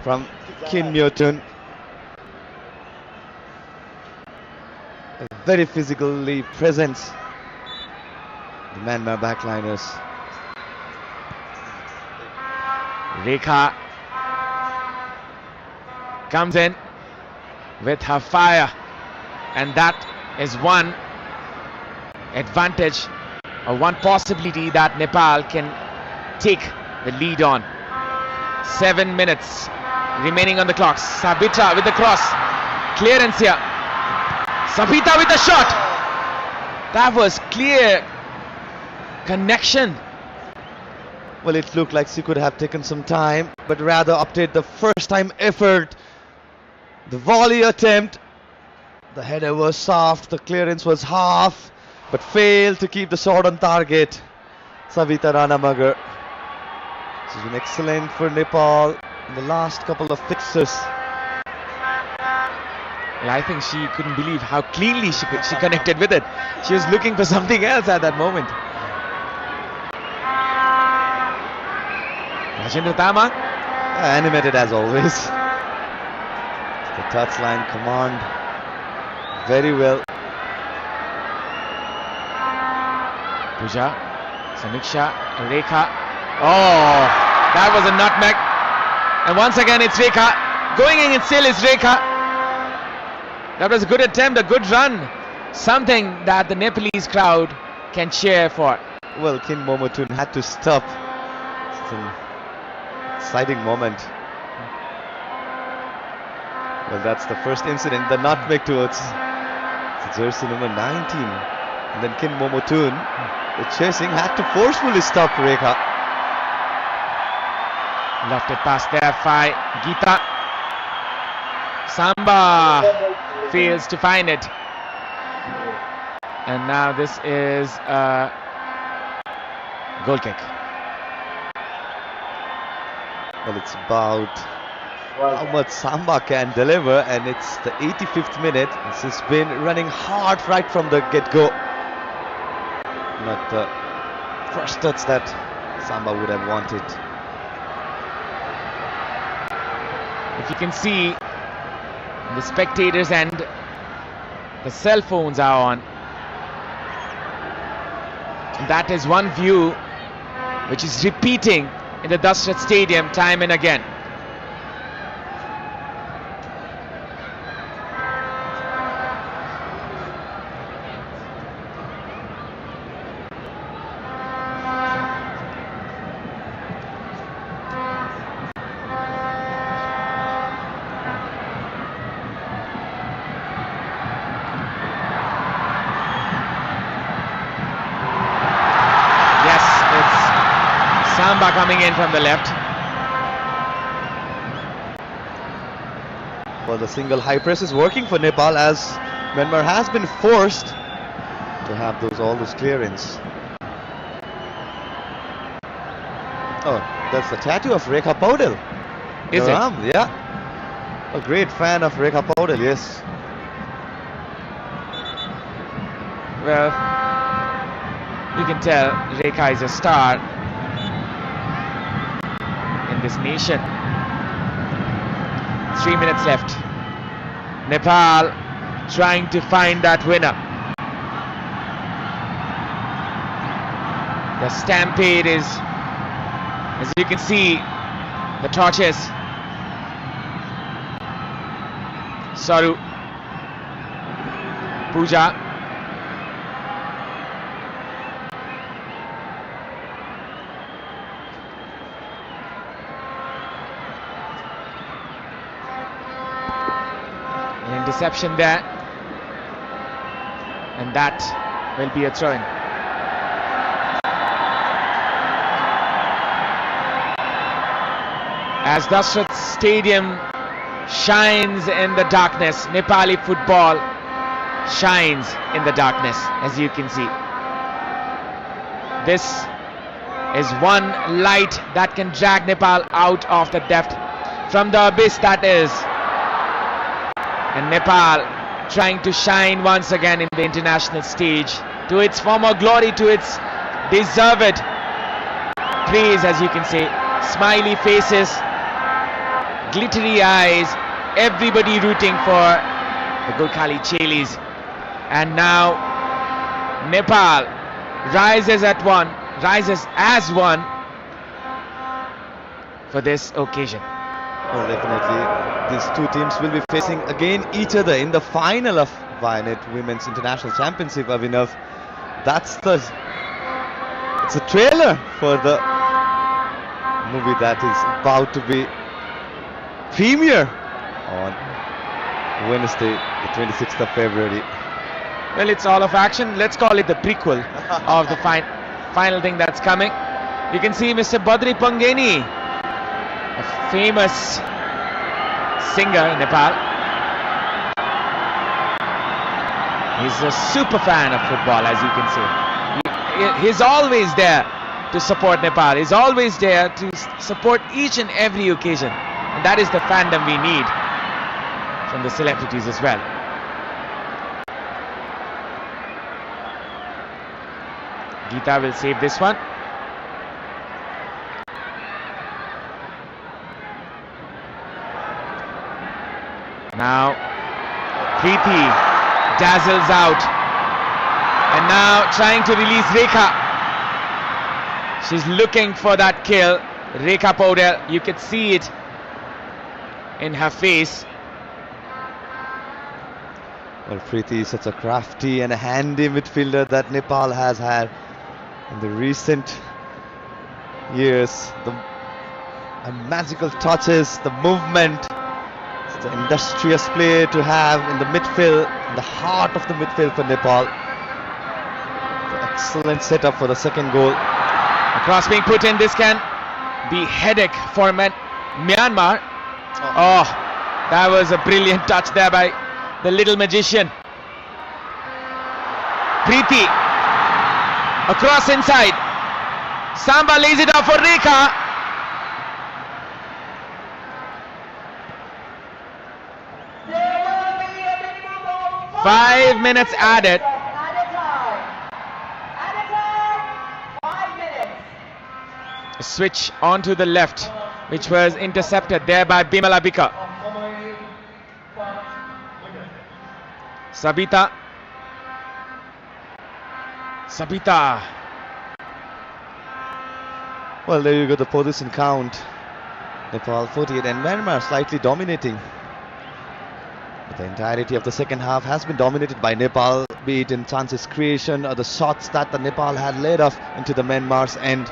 from Kin Myotun. Very physically present, the Myanmar backliners. Rekha comes in with her fire, and that is one advantage or one possibility that Nepal can take the lead on. 7 minutes remaining on the clock. Sabita with the cross. Clearance here. Sabita with the shot. That was clear connection. Well, it looked like she could have taken some time, but rather opted the first time effort. The volley attempt, the header was soft, the clearance was half, but failed to keep the shot on target. Savita Ranamagar. She's been excellent for Nepal in the last couple of fixtures. Yeah, I think she couldn't believe how cleanly she connected with it. She was looking for something else at that moment. Rajendra Tamang. Animated as always. The touchline command very well. Pooja, Samiksha, Rekha. Oh, that was a nutmeg. And once again it's Rekha. Going in and still is Rekha. That was a good attempt, a good run. Something that the Nepalese crowd can cheer for. Well, Kin Momotun had to stop. It's an exciting moment. Well, that's the first incident, the nutmeg towards jersey number 19. And then Kin Momotun, the chasing, had to forcefully stop Rekha. Lofted pass there by Geeta. Samba fails to find it. And now this is a goal kick. Well, it's about how much Samba can deliver, and it's the 85th minute. She's been running hard right from the get-go. Not the first touch that Samba would have wanted. If you can see, the spectators and the cell phones are on. That is one view which is repeating in the Dashrath Stadium time and again. Samba coming in from the left. Well, the single high press is working for Nepal as Myanmar has been forced to have all those clearance. Oh, that's the tattoo of Rekha Paudel. Is it? Yeah. A great fan of Rekha Paudel, yes. Well, you can tell Rekha is a star in this nation. 3 minutes left. Nepal trying to find that winner. The stampede is, as you can see, the torches. Saru, Pooja, an interception there, and that will be a throw-in. As Dashrath Stadium shines in the darkness, Nepali football shines in the darkness, as you can see. This is one light that can drag Nepal out of the depth, from the abyss that is. And Nepal trying to shine once again in the international stage, to its former glory, to its deserved praise, as you can see. Smiley faces, glittery eyes, everybody rooting for the Gorkhali Chelis. And now Nepal rises as one for this occasion. Well, definitely these two teams will be facing again each other in the final of Vianet Women's International Championship, Abhinav. It's a trailer for the movie that is about to be premiere on Wednesday, the 26th of February. Well, it's all of action. Let's call it the prequel of the final thing that's coming. You can see Mr. Badri Pangeni, a famous singer in Nepal. He's a super fan of football, as you can see. He's always there to support Nepal. He's always there to support each and every occasion. And that is the fandom we need from the celebrities as well. Geeta will save this one. Now Preeti dazzles out, and now trying to release Rekha. She's looking for that kill. Rekha Paudel, you could see it in her face. Well, Preeti is such a crafty and a handy midfielder that Nepal has had in the recent years. The magical touches, the movement, it's the industrious play to have in the midfield, in the heart of the midfield for Nepal. The excellent setup for the second goal. A cross being put in. This can be headache for Myanmar. Oh, that was a brilliant touch there by the little magician. Preeti, across inside. Samba lays it off for Rekha. Five minutes added. A switch onto the left, which was intercepted there by Bimala Bika. Sabita. Well, there you go, the position count. Nepal 48 and Myanmar slightly dominating. But the entirety of the second half has been dominated by Nepal, be it in chances creation or the shots that the Nepal had laid off into the Myanmar's end.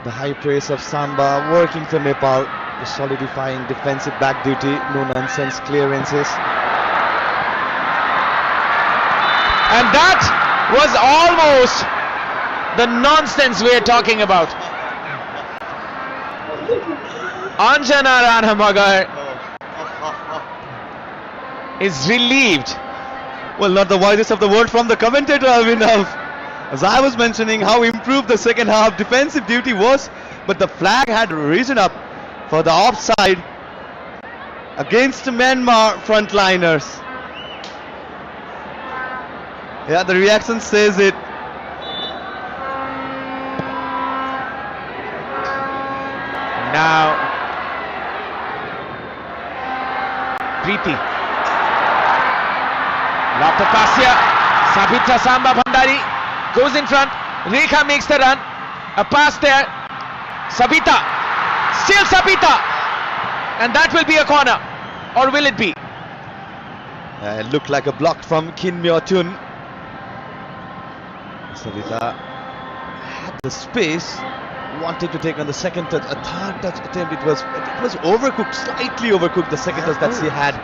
The high press of Samba working for Nepal, the solidifying defensive back duty, no nonsense clearances. And that was almost the nonsense we're talking about. Anjana Ranamagar is relieved. Well, not the wisest of the word from the commentator, Avinav. As I was mentioning how improved the second half defensive duty was, but the flag had risen up for the offside against Myanmar frontliners. Yeah, the reaction says it. Now, Preeti. Lofted pass here. Sabita Samba Bhandari goes in front. Rekha makes the run. A pass there. Sabita. Still Sabita. And that will be a corner. Or will it be? It looked like a block from Kim Myo-tun. Sabita had the space, wanted to take on the second touch, a third touch attempt. It was overcooked, slightly overcooked, the second touch that she had.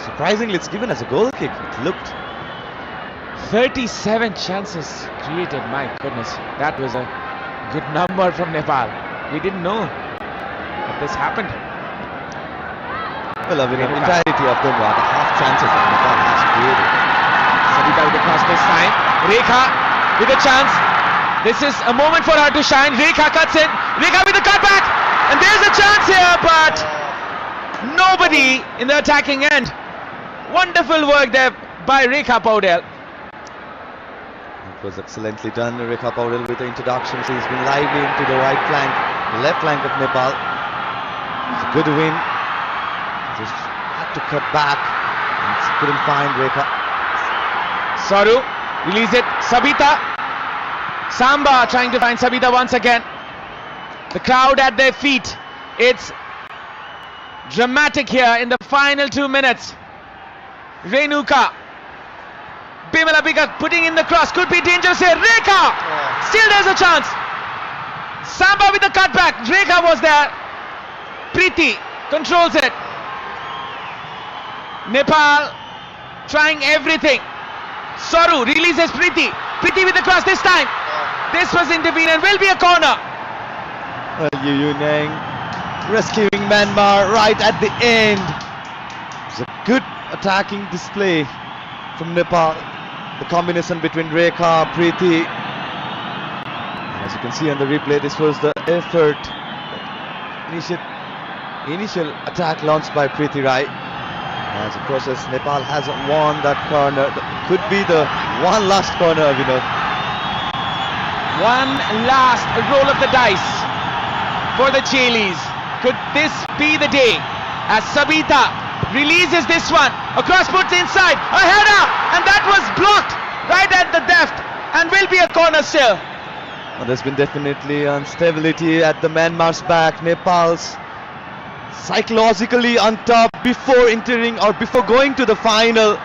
Surprisingly it's given as a goal kick. It looked 37 chances created. My goodness, that was a good number from Nepal. We didn't know that this happened. Well, the entirety of them are the half chances that Nepal has created. Sabita with the cross this time. Rekha with a chance. This is a moment for her to shine. Rekha cuts in. Rekha with the cutback. And there's a chance here, but nobody in the attacking end. Wonderful work there by Rekha Paudel. It was excellently done. Rekha Paudel with the introduction. She's been lively into the right flank, the left flank of Nepal. It's a good win. Just had to cut back and couldn't find Rekha. Saru, release it. Sabita. Samba trying to find Sabita once again. The crowd at their feet. It's dramatic here in the final 2 minutes. Renuka. Bimala Bika putting in the cross. Could be dangerous here. Rekha! Still there's a chance. Samba with the cutback. Rekha was there. Preeti controls it. Nepal trying everything. Saru releases Preeti. Preeti with the cross this time. This was intervened and will be a corner. Yu Yuneng rescuing Myanmar right at the end. It's a good attacking display from Nepal. The combination between Rekha, Preeti. As you can see on the replay, this was the effort. Initial attack launched by Preeti Rai. As a process, Nepal hasn't won that corner. Could be the one last corner, One last roll of the dice for the Chilis. Could this be the day as Sabita releases this one, across puts inside, a header, and that was blocked right at the depth and will be a corner still. Well, there's been definitely instability at the Myanmar's back. Nepal's psychologically on top before entering or before going to the final.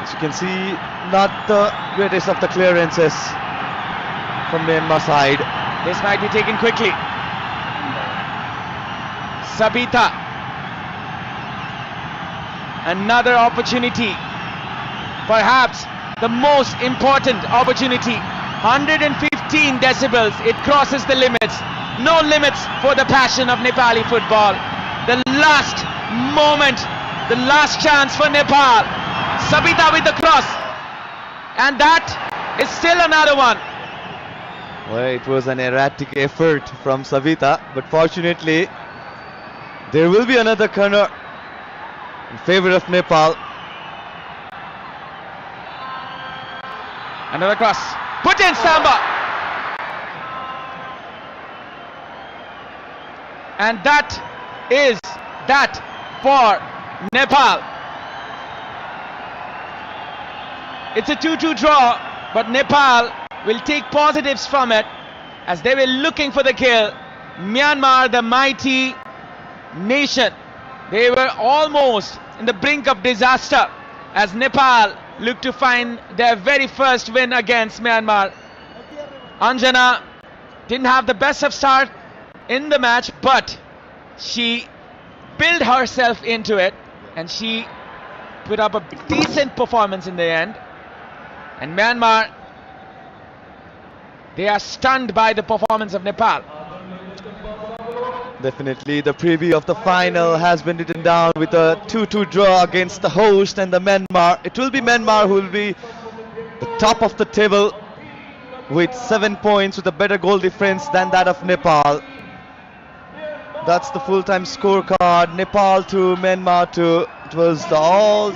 As you can see, not the greatest of the clearances from Myanmar side. This might be taken quickly. Sabita. Another opportunity. Perhaps the most important opportunity. 115 decibels. It crosses the limits. No limits for the passion of Nepali football. The last moment. The last chance for Nepal. Sabita with the cross. And that is still another one. Well, it was an erratic effort from Sabita, but fortunately there will be another corner in favor of Nepal. Another cross. Put in Samba. And that is that for Nepal. It's a 2-2 draw, but Nepal will take positives from it as they were looking for the kill. Myanmar, the mighty nation, they were almost in the brink of disaster as Nepal looked to find their very first win against Myanmar. Anjana didn't have the best of start in the match, but she built herself into it and she put up a decent performance in the end. And Myanmar, they are stunned by the performance of Nepal. Definitely the preview of the final has been written down with a 2-2 draw against the host and the Myanmar. It will be Myanmar who will be the top of the table with 7 points, with a better goal difference than that of Nepal. That's the full-time scorecard. Nepal 2, Myanmar 2. It was the all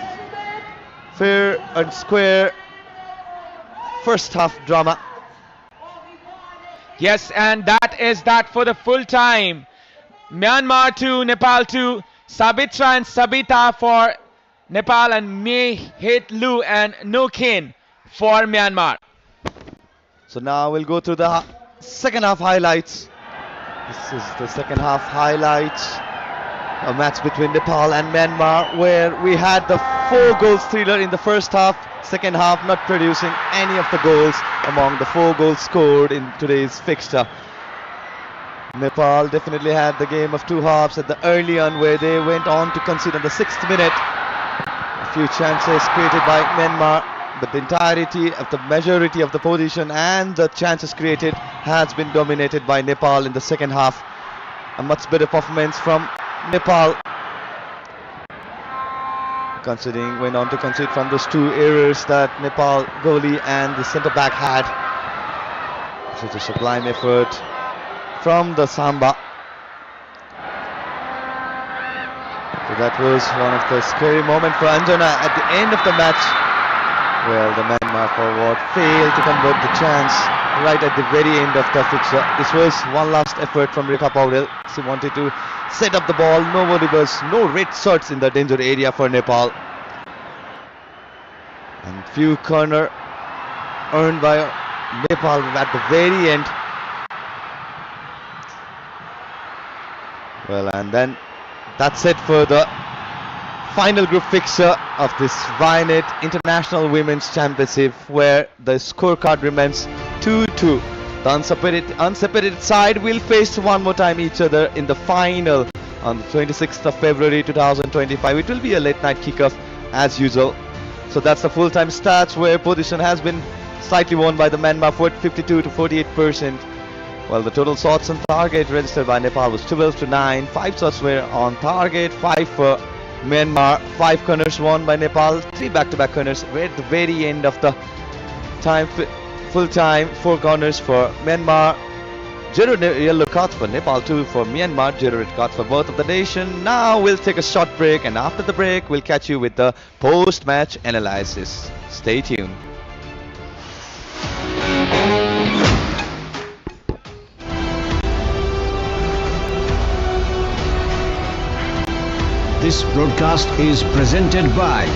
fair and square first half drama. Yes, and that is that for the full time. Myanmar 2, Nepal 2. Sabitra and Sabita for Nepal, and Mei Hit Lu and No Kin for Myanmar. So now we'll go through the second half highlights. This is the second half highlights. A match between Nepal and Myanmar, where we had the 4-goal thriller in the first half. Second half not producing any of the goals among the 4 goals scored in today's fixture. Nepal definitely had the game of 2 halves at the early on, where they went on to concede on the 6th minute. A few chances created by Myanmar, but the entirety of the majority of the position and the chances created has been dominated by Nepal in the second half. A much better performance from Nepal, considering went on to concede from those 2 errors that Nepal goalie and the centre back had. Such a sublime effort from the Samba. So that was one of the scary moments for Anjana at the end of the match. Well, the Myanmar forward failed to convert the chance right at the very end of the fixture. This was one last effort from Rekha Paudel. She wanted to set up the ball. No red shirts in the danger area for Nepal. And few corner earned by Nepal at the very end. Well, and then that's it for the final group fixture of this Vianet International Women's Championship, where the scorecard remains 2-2. The unseparated side will face one more time each other in the final on the 26th of February 2025. It will be a late night kickoff as usual. So that's the full-time stats, where position has been slightly won by the Myanmar for 52 to 48%. Well, the total shots on target registered by Nepal was 12 to 9. 5 shots were on target, 5 for Myanmar. 5 corners won by Nepal, 3 back-to-back corners were at the very end of the time. Full time, 4 corners for Myanmar, 0 yellow cards for Nepal, 2 for Myanmar, 0 red cards for both of the nation. Now we'll take a short break, and after the break we'll catch you with the post-match analysis. Stay tuned. This broadcast is presented by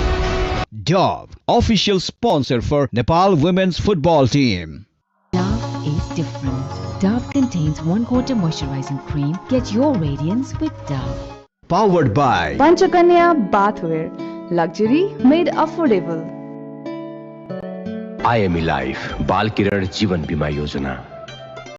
Dove, official sponsor for Nepal women's football team. Dove is different. Dove contains 1/4 moisturizing cream. Get your radiance with Dove. Powered by Panchakanya Bathware. Luxury made affordable. IME Life बाल किरण जीवन बीमा योजना